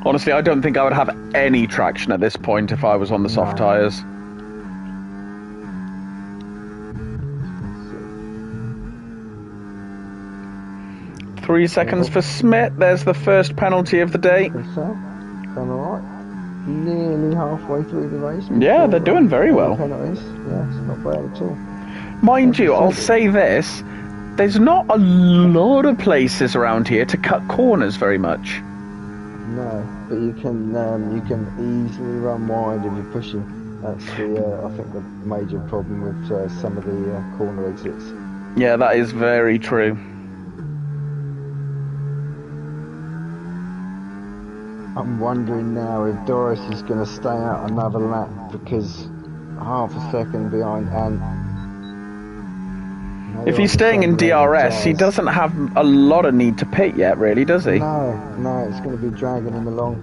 Honestly, I don't think I would have any traction at this point if I was on the soft tyres. 3 seconds for Smith. There's the first penalty of the day. Done alright. Nearly halfway through the race. Yeah, they're doing very well. Penalties. Yeah, it's not bad at all. Mind you, I'll say this. There's not a lot of places around here to cut corners very much. No, but you can easily run wide if you're pushing. That's I think the major problem with some of the corner exits. Yeah, that is very true. I'm wondering now if Doris is going to stay out another lap because half a second behind Ant. If he's staying in DRS, he doesn't have a lot of need to pit yet, really, does he? No, it's going to be dragging him along.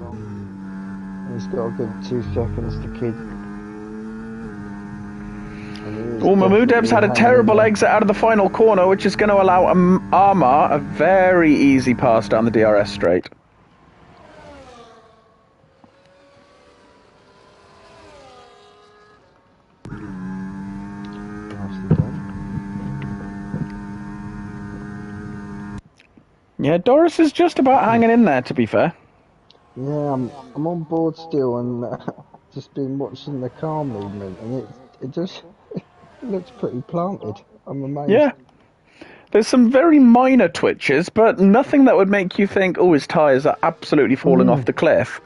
He's got a good 2 seconds to Kid. Oh, Mahmoudev's had a terrible exit out of the final corner, which is going to allow Armar a very easy pass down the DRS straight. Yeah, Doris is just about hanging in there, to be fair. Yeah, I'm on board still, and just been watching the car movement, and it just looks pretty planted. I'm amazed. Yeah, there's some very minor twitches, but nothing that would make you think, oh, his tyres are absolutely falling off the cliff.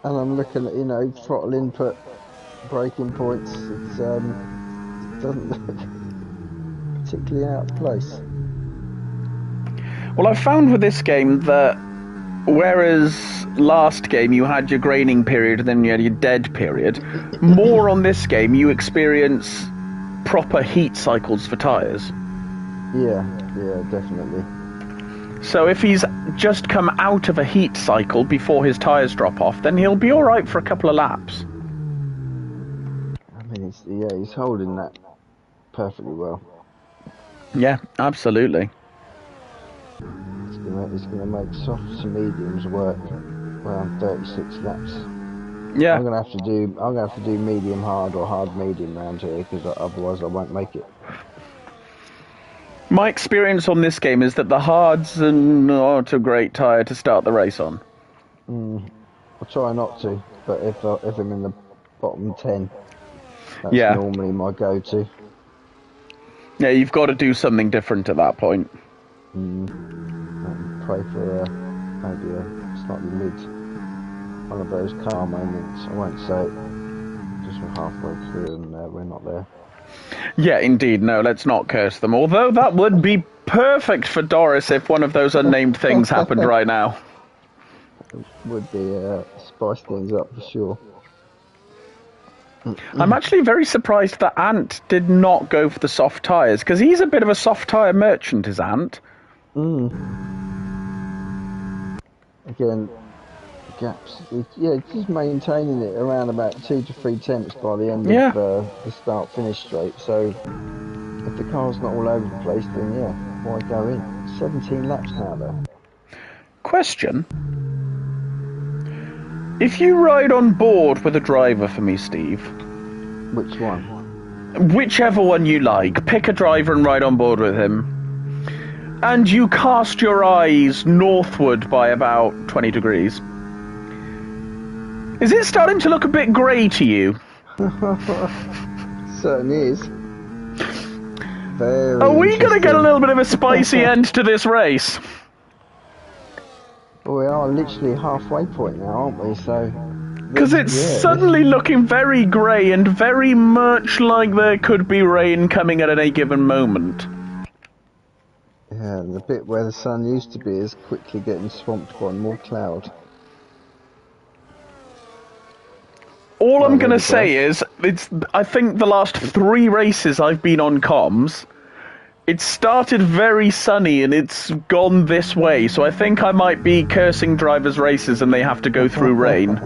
And I'm looking at, throttle input, braking points. It's doesn't look particularly out of place. Well, I've found with this game that whereas last game you had your graining period and then you had your dead period, more on this game you experience proper heat cycles for tyres. Yeah, definitely. So if he's just come out of a heat cycle before his tyres drop off, then he'll be alright for a couple of laps. I mean, he's holding that perfectly well. Yeah, absolutely. He's gonna make softs and mediums work around 36 laps. Yeah. I'm gonna have to do medium hard or hard medium round here because otherwise I won't make it. My experience on this game is that the hards are not a great tyre to start the race on. I'll try not to, but if I'm in the bottom 10, that's Yeah. normally my go-to. Yeah, you've got to do something different at that point. Pray for maybe a slightly one of those car moments. I won't say it, just we're halfway through and we're not there. Yeah, indeed. No, let's not curse them. Although that would be perfect for Doris if one of those unnamed things happened right now. It would be spice things up for sure. I'm actually very surprised that Ant did not go for the soft tyres, because he's a bit of a soft tyre merchant, is Ant. Again, gaps. Just maintaining it around about 2 to 3 tenths by the end of the start-finish straight. So if the car's not all over the place, then yeah, why go in? 17 laps now, though. Question. If you ride on board with a driver for me, Steve... Which one? Whichever one you like. Pick a driver and ride on board with him. And you cast your eyes northward by about 20 degrees. Is it starting to look a bit grey to you? Certainly is. Very Are we going to get a little bit of a spicy end to this race? Well, we are literally halfway point now, aren't we? So, because it's suddenly looking very grey and very much like there could be rain coming at any given moment. Yeah, the bit where the sun used to be is quickly getting swamped by more cloud. All I'm going to say is, I think the last 3 races I've been on comms, it started very sunny and it's gone this way, so I think I might be cursing drivers' races and they have to go through rain.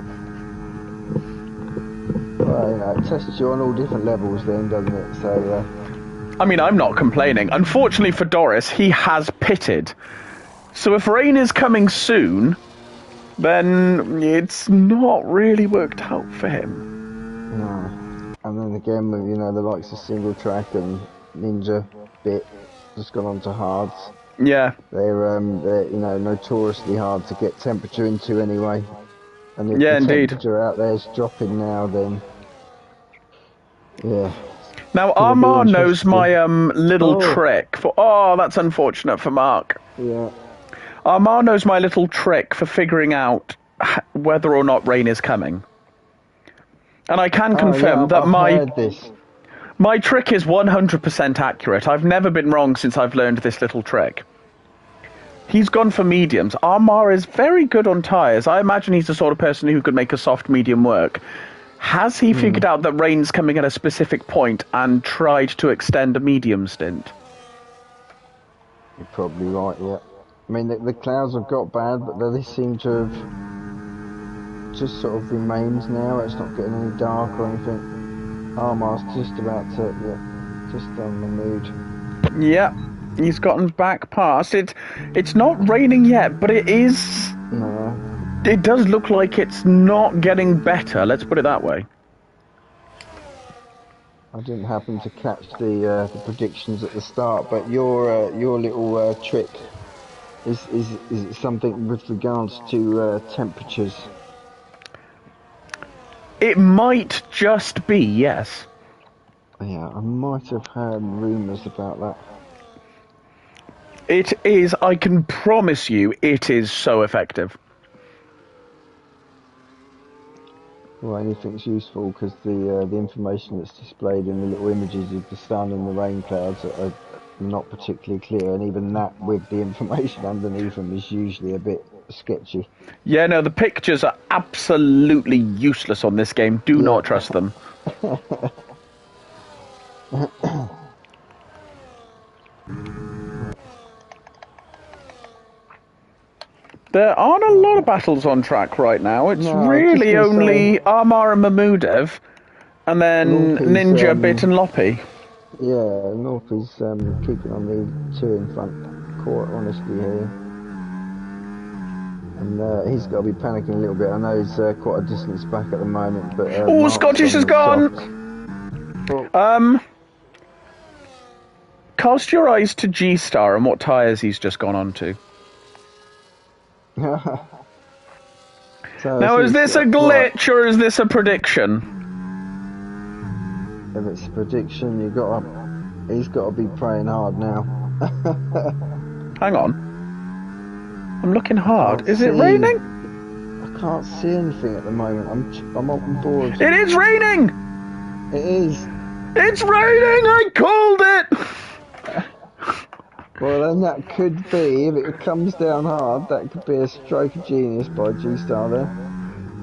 Well, it tests you on all different levels then, doesn't it? So, I mean, I'm not complaining. Unfortunately for Doris, he has pitted. So if rain is coming soon, then it's not really worked out for him. No. And then again, with, the likes of single track and Ninja bit just gone on to hards. Yeah. They're notoriously hard to get temperature into anyway. And if the temperature out there is dropping now, then yeah. Now Armar knows my little trick for. Oh, that's unfortunate for Mark. Yeah. Armar knows my little trick for figuring out whether or not rain is coming. And I can confirm that my trick is 100% accurate. I've never been wrong since I've learned this little trick. He's gone for mediums. Armar is very good on tyres. I imagine he's the sort of person who could make a soft medium work. Has he figured out that rain's coming at a specific point and tried to extend a medium stint? You're probably right, yeah. I mean, the clouds have got bad, but they seem to have just sort of remained now. It's not getting any dark or anything. Armar's just about to, just on the mood. Yeah, he's gotten back past it. It's not raining yet, but it is. No. It does look like it's not getting better. Let's put it that way. I didn't happen to catch the predictions at the start, but your little trick is it something with regards to temperatures? It might just be, yes. Yeah, I might have heard rumours about that. It is, I can promise you, it is so effective. Well, anything's useful because the information that's displayed in the little images of the sun and the rain clouds are not particularly clear, and even that with the information underneath them is usually a bit sketchy. Yeah, no, the pictures are absolutely useless on this game. Do not trust them. There aren't a lot of battles on track right now. It's really only Armar and Mahmudev, and then Ninja, Bit and Loppy. Yeah, North is keeping on the two in front, quite honestly here. And he's got to be panicking a little bit. I know he's quite a distance back at the moment, but... oh, Scottish has gone! Cast your eyes to G-Star and what tyres he's just gone on to. Now, is this a glitch or is this a prediction? If it's a prediction, he's got to be praying hard now. Hang on. I'm looking hard. Is it raining? I can't see anything at the moment. I'm on board. It is raining! It is. It's raining! I called it! Well, then that could be, if it comes down hard, that could be a stroke of genius by G-Star there.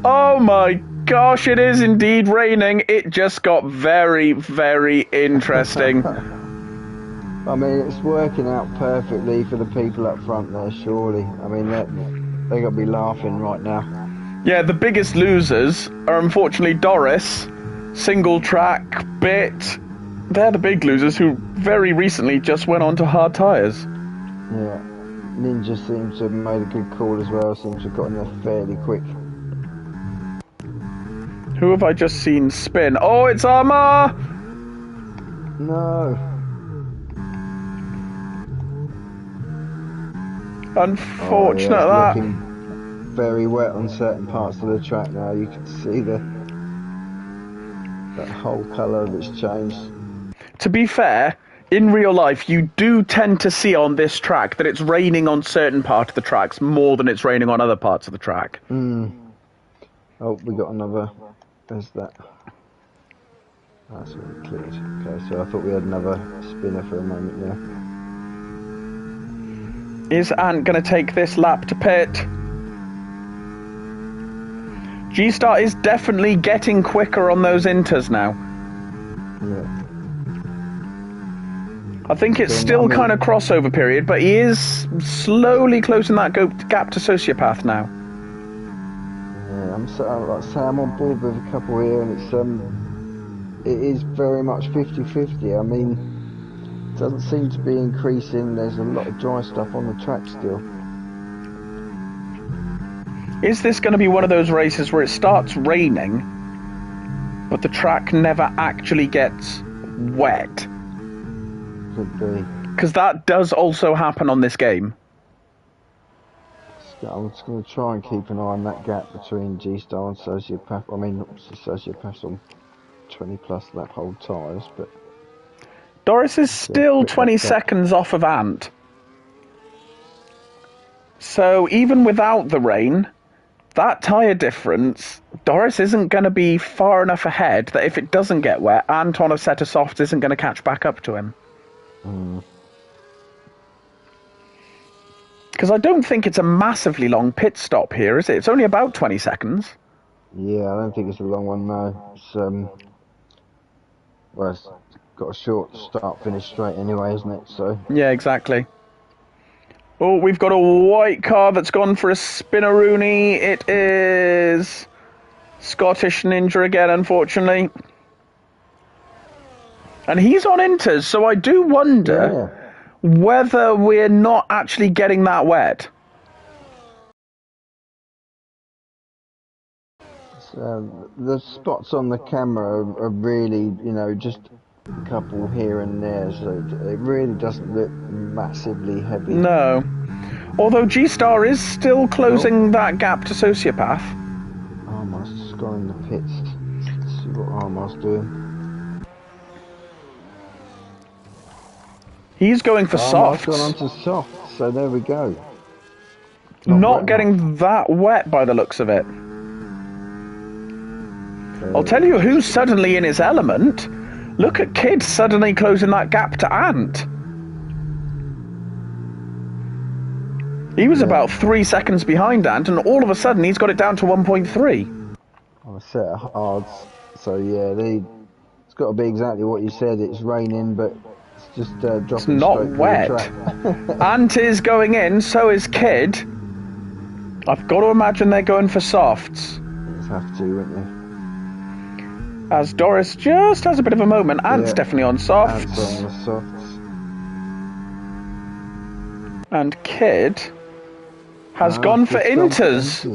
Oh my gosh, it is indeed raining. It just got very, very interesting. I mean, it's working out perfectly for the people up front there, surely. I mean, they got to be laughing right now. Yeah, the biggest losers are unfortunately Doris, Single Track, Bit. They're the big losers who very recently just went on to hard tyres. Yeah. Ninja seems to have made a good call as well, seems to have gotten there fairly quick. Who have I just seen spin? Oh, it's Armar! No. Unfortunate that. that. Looking very wet on certain parts of the track now. You can see that whole colour of it's changed. To be fair, in real life, you do tend to see on this track that it's raining on certain parts of the tracks more than it's raining on other parts of the track. Oh, we got another. There's that. That's really cleared. Okay, so I thought we had another spinner for a moment there. Is Ant going to take this lap to pit? G-Star is definitely getting quicker on those inters now. Yeah. I think it's still kind of crossover period, but he is slowly closing that gap to Sociopath now. Yeah, I'm on board with a couple here, and it is very much 50-50. I mean, it doesn't seem to be increasing. There's a lot of dry stuff on the track still. Is this going to be one of those races where it starts raining, but the track never actually gets wet? Could be. Because that does also happen on this game. I'm just going to try and keep an eye on that gap between G-Star and Sociopath. I mean, Sociopath's on 20 plus lap hold tyres, but... Doris is still 20 seconds off of Ant. So even without the rain, that tyre difference, Doris isn't going to be far enough ahead that if it doesn't get wet, Ant on a set of softs isn't going to catch back up to him. Because I don't think it's a massively long pit stop here, is it? It's only about 20 seconds. Yeah, I don't think it's a long one, no. It's, well, it's got a short start-finish straight anyway, isn't it? So. Yeah, exactly. Oh, we've got a white car that's gone for a spinneroony. It is Scottish Ninja again, unfortunately. And he's on inters, so I do wonder whether we're not actually getting that wet. The spots on the camera are really, just a couple here and there, so it really doesn't look massively heavy. No. Although G-Star is still closing that gap to Sociopath. Armar's just gone in the pits. Let's see what Armar's doing. He's going for softs. Gone on to soft, so there we go. Not getting that wet by the looks of it. I'll tell you who's suddenly in his element. Look at Kid suddenly closing that gap to Ant. He was about 3 seconds behind Ant, and all of a sudden he's got it down to 1.3. I set it hard, so yeah, it's got to be exactly what you said. It's raining, but it's just dropping. It's not wet. Ant is going in, so is Kid. I've got to imagine they're going for softs. You have to, wouldn't you? As Doris just has a bit of a moment. Ant's definitely on softs. Ant's on the softs. And Kid has gone for inters.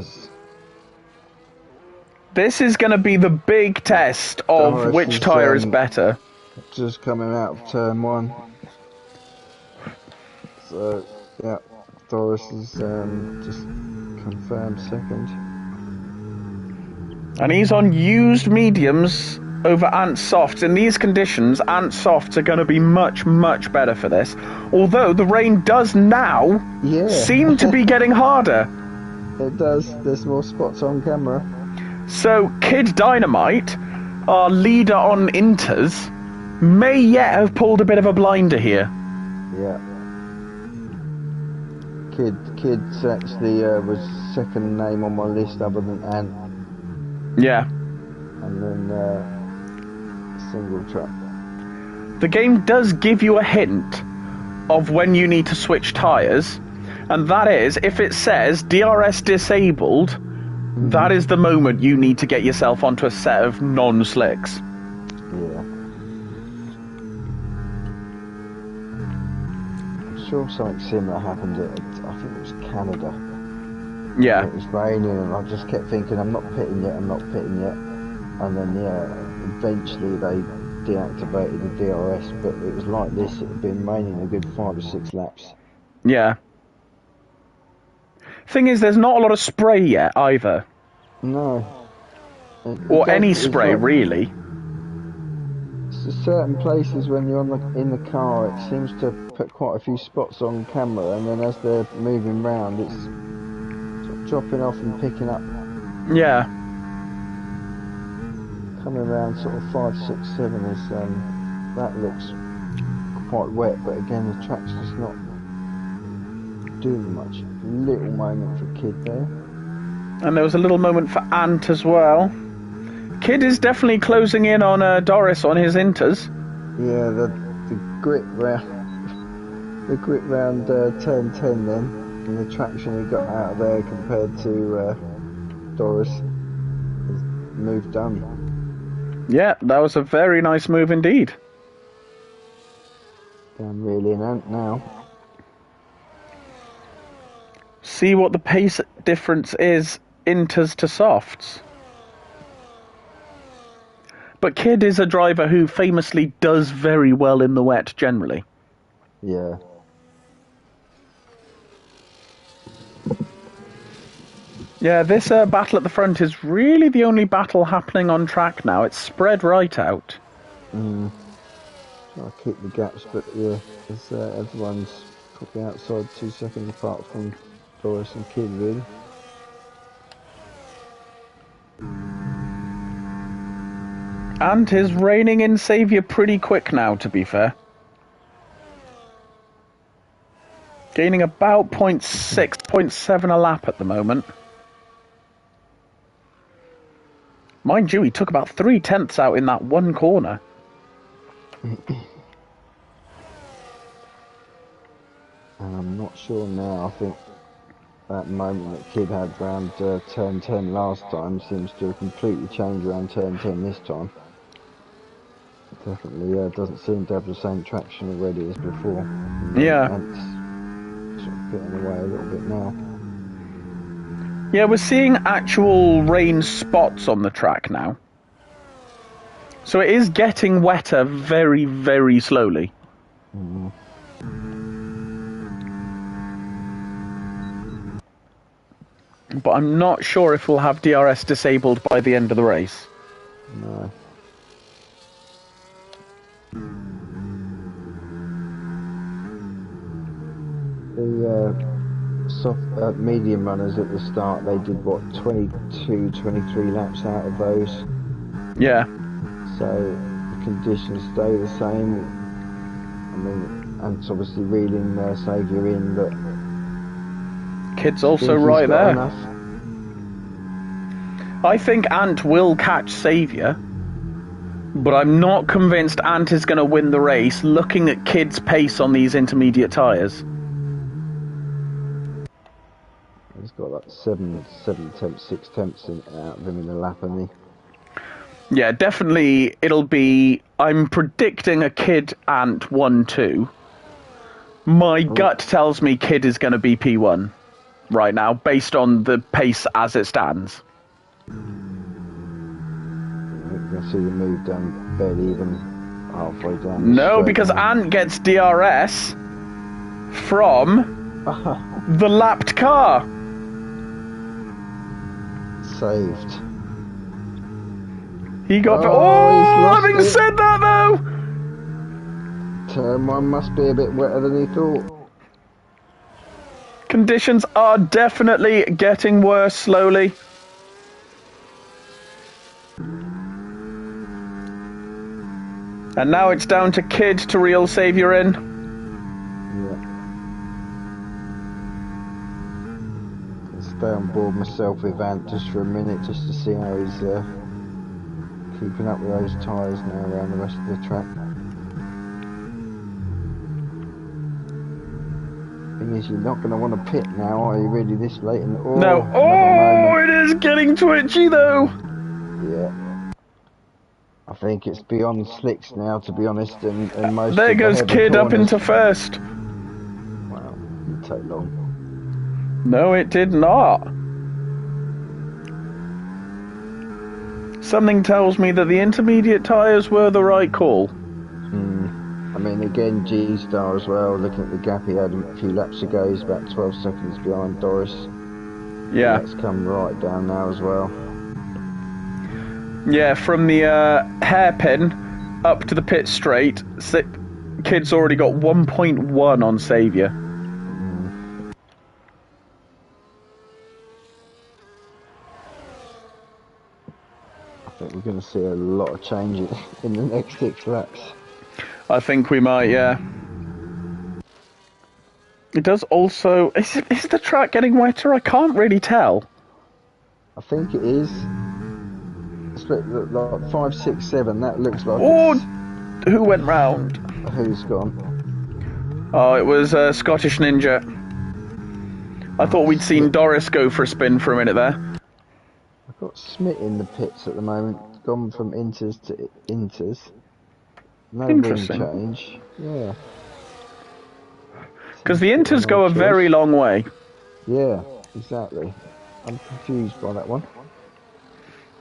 This is going to be the big test of Doris which tyre is better. Just coming out of turn 1. So, yeah, Doris is just confirmed second. And he's on used mediums over Ant softs. In these conditions, Ant softs are going to be much, much better for this. Although the rain does now seem to be getting harder. It does. There's more spots on camera. So Kid Dynamite, our leader on inters, may yet have pulled a bit of a blinder here. Yeah. Kid's actually was second name on my list other than Ant. Yeah. And then single track. The game does give you a hint of when you need to switch tyres, and that is, if it says DRS disabled, that is the moment you need to get yourself onto a set of non-slicks. Yeah. I'm sure something similar happened at, I think it was Canada. Yeah. It was raining and I just kept thinking, I'm not pitting yet. And then, eventually they deactivated the DRS, but it was like this, it had been raining a good 5 or 6 laps. Yeah. Thing is, there's not a lot of spray yet, either. No. Or any spray, really. Certain places when you're in the car, it seems to put quite a few spots on camera, and then as they're moving round, it's sort of dropping off and picking up. Yeah. Coming around sort of 5, 6, 7 is that looks quite wet, but again the track's just not doing much. Little moment for Kid there. And there was a little moment for Ant as well. Kid is definitely closing in on Doris on his inters. Yeah, the grip round turn 10 then, and the traction he got out of there compared to Doris is move done. Yeah, that was a very nice move indeed. Down really in Ant now. See what the pace difference is, inters to softs. But Kid is a driver who famously does very well in the wet generally. Yeah. Yeah, this battle at the front is really the only battle happening on track now. It's spread right out. I'll keep the gaps, but yeah, it's, everyone's probably outside 2 seconds apart from Doris and Kid, really. And is reining in saviour pretty quick now, to be fair. Gaining about 0.6, 0.7 a lap at the moment. Mind you, he took about 3/10 out in that one corner. And I'm not sure now, I think that moment that Kid had around turn 10 last time seems to have completely changed around turn 10 this time. Definitely doesn't seem to have the same traction already as before. Yeah. And it's sort of getting away a little bit now. Yeah, we're seeing actual rain spots on the track now. So it is getting wetter very, very slowly. But I'm not sure if we'll have DRS disabled by the end of the race. No. The medium runners at the start, they did what, 22, 23 laps out of those. Yeah. So the conditions stay the same. I mean, Ant's obviously reeling Saviour in, but Kid's also think he's right got there. enough. I think Ant will catch Saviour, but I'm not convinced Ant is going to win the race looking at Kid's pace on these intermediate tyres. He's got like 7 tenths, 6 tenths out of him in the lap, hasn't he? Yeah, definitely it'll be... I'm predicting a Kid Ant 1-2. My gut tells me Kid is going to be P1 right now, based on the pace as it stands. You can see the move down barely even halfway down. No, because Ant gets DRS from the lapped car. Saved. He got... he's Oh, lost having it. said that though... Turn 1 must be a bit wetter than he thought. Conditions are definitely getting worse slowly. And now it's down to Kid to reel Saviour in. Yeah. I'll stay on board myself with Ant just for a minute, just to see how he's keeping up with those tyres now around the rest of the track. Thing is, you're not going to want to pit now, are you? Really, this late in the... Oh, No. Oh, it is getting twitchy though. Yeah. I think it's beyond slicks now, to be honest, and most There of the goes heavy Kid up corners. into first. Wow, didn't take long. No, it did not. Something tells me that the intermediate tyres were the right call. I mean, again, G-Star as well, looking at the gap he had a few laps ago, he's about 12 seconds behind Doris. Yeah. That's come right down now as well. Yeah, from the hairpin up to the pit straight, Kid's already got 1.1 on Saviour. I think we're going to see a lot of change in the next 6 laps. I think we might, yeah. It does also... Is the track getting wetter? I can't really tell. I think it is. It's like 5, 6, 7. That looks like Oh, it's... who went round? Who's gone? Oh, it was Scottish Ninja. I thought we'd seen Doris go for a spin for a minute there. I've got Smith in the pits at the moment. Gone from inters to inters. No rim Interesting. change. Yeah. Because the inters go a very long way. Yeah, exactly. I'm confused by that one.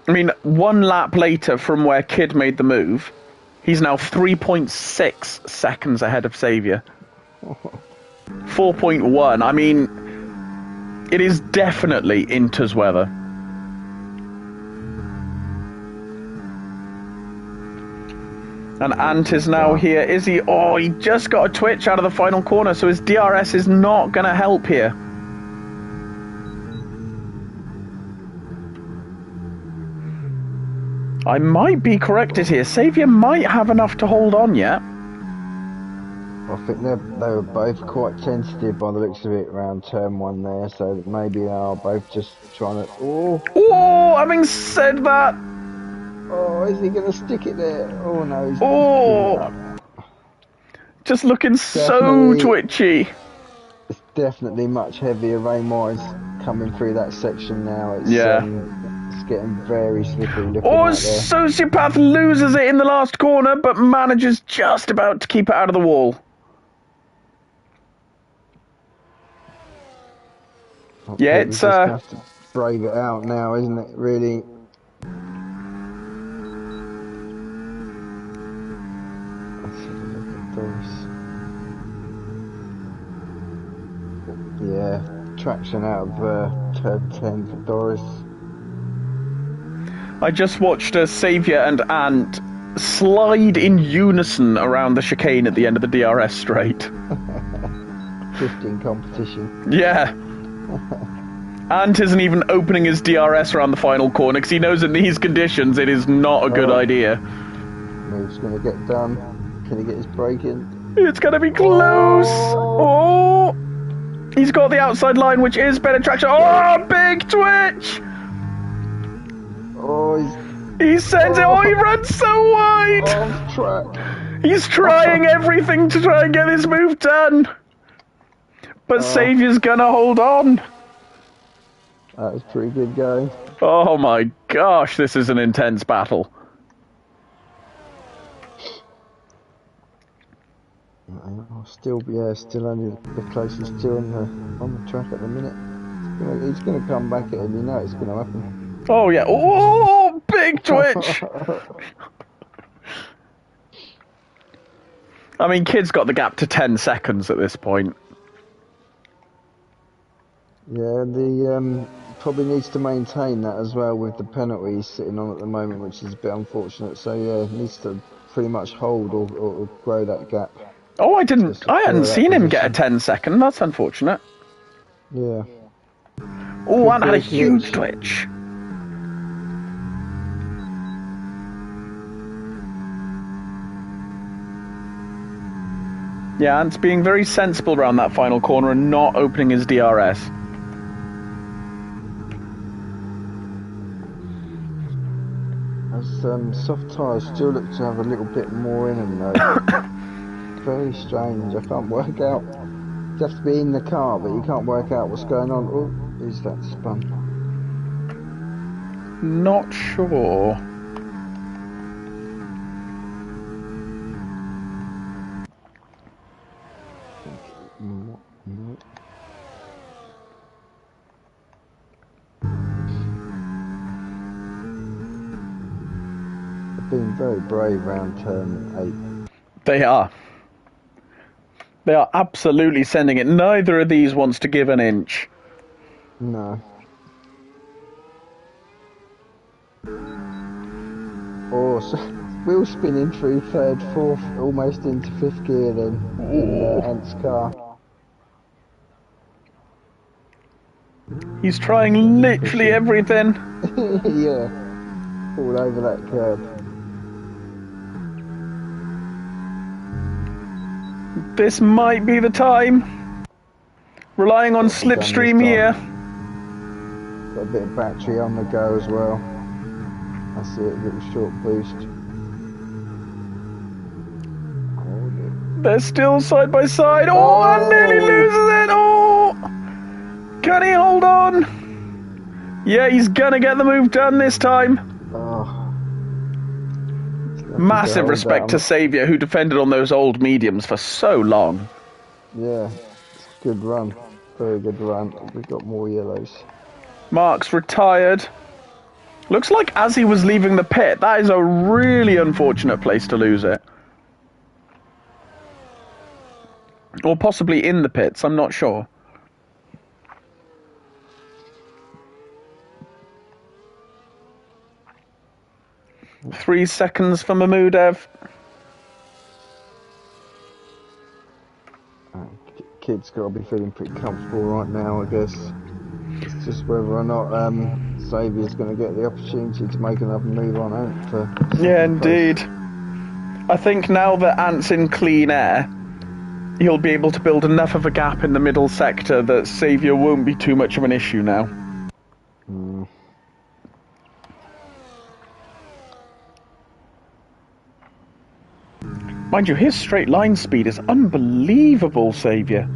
I mean, 1 lap later from where Kid made the move, he's now 3.6 seconds ahead of Saviour. 4.1. I mean, it is definitely Inter's weather. And Ant is now here. Is he? Oh, he just got a twitch out of the final corner, so his DRS is not going to help here. I might be corrected here. Saviour might have enough to hold on yet. I think they were both quite tentative by the looks of it around turn 1 there, so maybe they are both just trying to... Oh, having said that... Oh, is he going to stick it there? Oh, no, he's just looking so twitchy. It's definitely much heavier rain-wise coming through that section now. It's, it's getting very slippery looking out there. Sociopath loses it in the last corner, but manages just about to keep it out of the wall. Yeah, it's... just have to brave it out now, isn't it, really? Yeah, traction out of turn 10 for Doris. I just watched Saviour and Ant slide in unison around the chicane at the end of the DRS straight. Drifting competition. Yeah. Ant isn't even opening his DRS around the final corner because he knows in these conditions it is not a good idea. Move's going to get done. Can he get his brake in? It's going to be close. Oh! He's got the outside line, which is better traction. Oh, big twitch! Oh, he sends it. Oh, he runs so wide. Off track. He's trying everything to try and get this move done. But Saviour's going to hold on. That was pretty good going. Oh my gosh, this is an intense battle. Still only the closest two on the track at the minute. He's gonna come back at him. You know it's gonna happen. Oh yeah! Oh, big twitch! I mean, Kid's got the gap to 10 seconds at this point. Yeah, the probably needs to maintain that as well with the penalty he's sitting on at the moment, which is a bit unfortunate. So yeah, needs to pretty much hold or grow that gap. Oh, I hadn't seen him get a 10-second. That's unfortunate. Yeah. Oh, Ant had a huge twitch. Yeah, Ant's being very sensible around that final corner and not opening his DRS. Soft tyres still look to have a little bit more in them though. Very strange. I can't work out. You have to be in the car, but you can't work out what's going on. Oh, is that spun? Not sure. They've been very brave round turn 8. They are. They are absolutely sending it. Neither of these wants to give an inch. No. Oh, so wheel spinning through third, fourth, almost into fifth gear then in Ant's car. He's trying literally everything. Yeah. All over that curb. This might be the time. Relying on slipstream here. Got a bit of battery on the go as well. That's it, a little short boost. They're still side by side. Oh, and nearly loses it. Oh, can he hold on? Yeah, he's gonna get the move done this time. Massive respect to Saviour, who defended on those old mediums for so long. Yeah, it's a good run. Very good run. We've got more yellows. Mark's retired. Looks like as he was leaving the pit. That is a really unfortunate place to lose it. Or possibly in the pits, I'm not sure. Three seconds for Mahmudev. Kid's got to be feeling pretty comfortable right now, I guess. It's just whether or not Saviour's going to get the opportunity to make another move on Ant. Yeah, indeed. I think now that Ant's in clean air, he'll be able to build enough of a gap in the middle sector that Saviour won't be too much of an issue now. Mind you, his straight line speed is unbelievable, Saviour.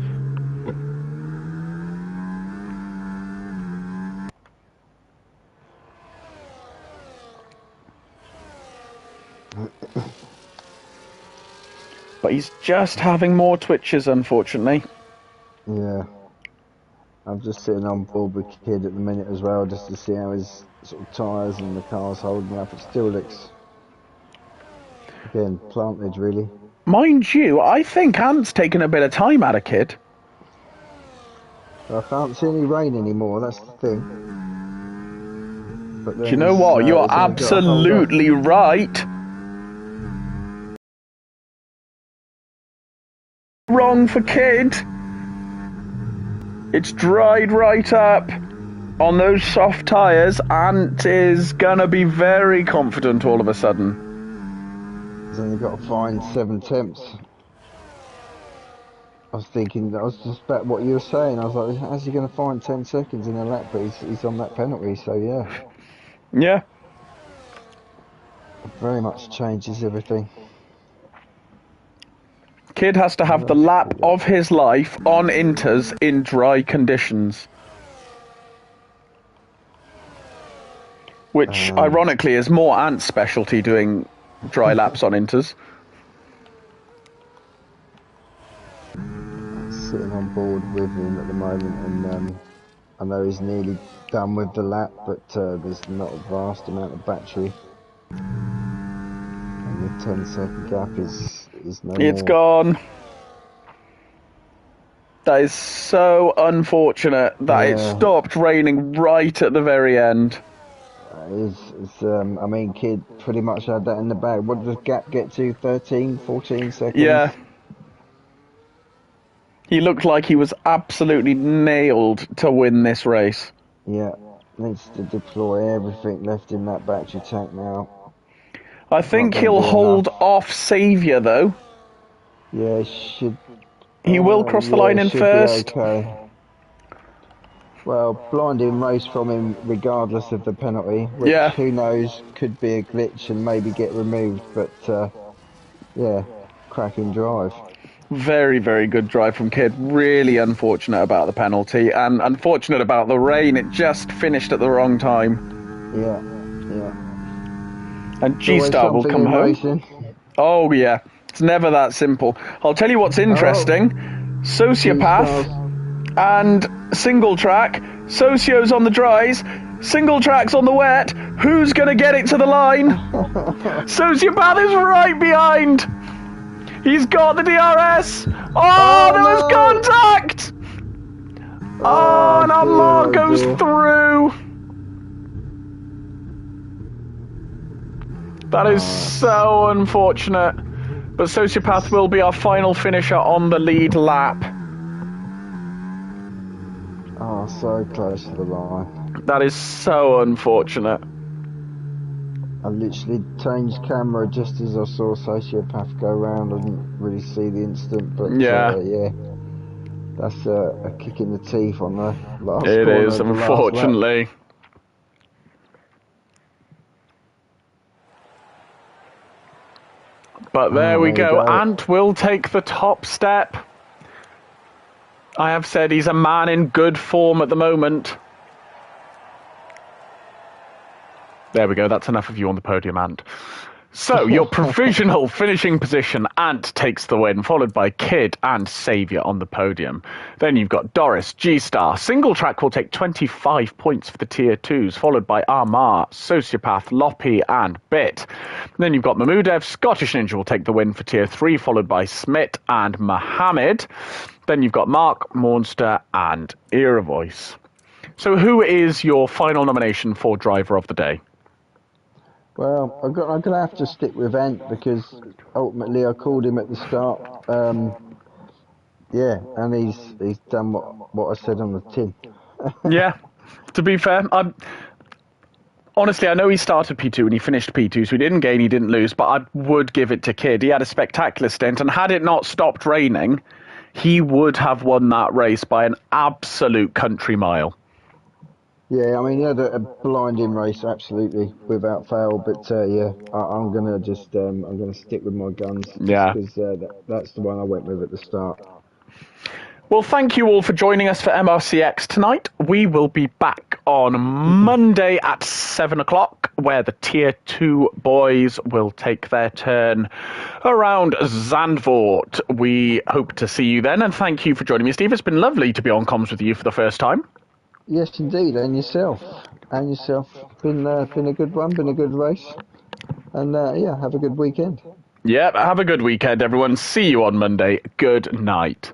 But he's just having more twitches, unfortunately. Yeah. I'm just sitting on board with Kid at the minute as well, just to see how his sort of tyres and the car's holding up. It still looks, again, planted really. Mind you, I think Ant's taken a bit of time out of Kid. I can't see any rain anymore, that's the thing. But do you know what? You're absolutely right. Wrong for Kid. It's dried right up. On those soft tyres, Ant is going to be very confident all of a sudden. He's only got to find 7 temps. I was just about what you were saying. I was like, how's he going to find 10 seconds in a lap? But he's on that penalty, so yeah. Yeah. It very much changes everything. Kid has to have the lap of his life on inters in dry conditions. Which, ironically, is more Ant's specialty, doing dry laps on inters. Sitting on board with him at the moment, and I know he's nearly done with the lap, but there's not a vast amount of battery. And the 10-second gap is no more. It's gone. That is so unfortunate that it stopped raining right at the very end. I mean, Kid pretty much had that in the bag. What did the gap get to? 13, 14 seconds? Yeah. He looked like he was absolutely nailed to win this race. Yeah. Needs to deploy everything left in that battery tank now. I think he'll hold off Saviour, though. Yeah, should... He will cross the line in first. Okay. Well, blinding race from him regardless of the penalty, which who knows, could be a glitch and maybe get removed, but yeah, cracking drive. Very, very good drive from Kid. Really unfortunate about the penalty and unfortunate about the rain. It just finished at the wrong time. Yeah. And G-Star will come home. Racing. Oh, yeah. It's never that simple. I'll tell you what's interesting. Sociopath and single track. Socio's on the dries. Single track's on the wet. Who's going to get it to the line? Sociopath is right behind. He's got the DRS. Oh, there was contact. Oh, now Mark goes through. That is so unfortunate. But Sociopath will be our final finisher on the lead lap. Oh, so close to the line. That is so unfortunate. I literally changed camera just as I saw Sociopath go round. I didn't really see the instant, but yeah. That's a kick in the teeth on the last corner. It is, unfortunately. But there we go. Ant will take the top step. I have said he's a man in good form at the moment. There we go. That's enough of you on the podium, Ant. So, your provisional finishing position, Ant takes the win, followed by Kid and Saviour on the podium. Then you've got Doris, G-Star. Single track will take 25 points for the Tier 2s, followed by Armar, Sociopath, Loppy and Bit. Then you've got Mahmudev, Scottish Ninja will take the win for Tier 3, followed by Smit and Mohammed. Then you've got Mark, Monster and Era Voice. So who is your final nomination for Driver of the Day? Well, I'm going to have to stick with Ant because ultimately I called him at the start. Yeah, and he's done what I said on the tin. Yeah, to be fair, honestly, I know he started P2 and he finished P2, so he didn't gain, he didn't lose, but I would give it to Kid. He had a spectacular stint, and had it not stopped raining, he would have won that race by an absolute country mile. Yeah, I mean, he had a blinding race, absolutely, without fail. But yeah, I'm gonna just I'm gonna stick with my guns. Yeah, because that's the one I went with at the start. Well, thank you all for joining us for MRC-X tonight. We will be back on Monday at 7 o'clock, where the Tier 2 boys will take their turn around Zandvoort. We hope to see you then, and thank you for joining me, Steve. It's been lovely to be on comms with you for the first time. Yes, indeed, and yourself. Been a good one, been a good race, and yeah, have a good weekend. Yeah, have a good weekend, everyone. See you on Monday. Good night.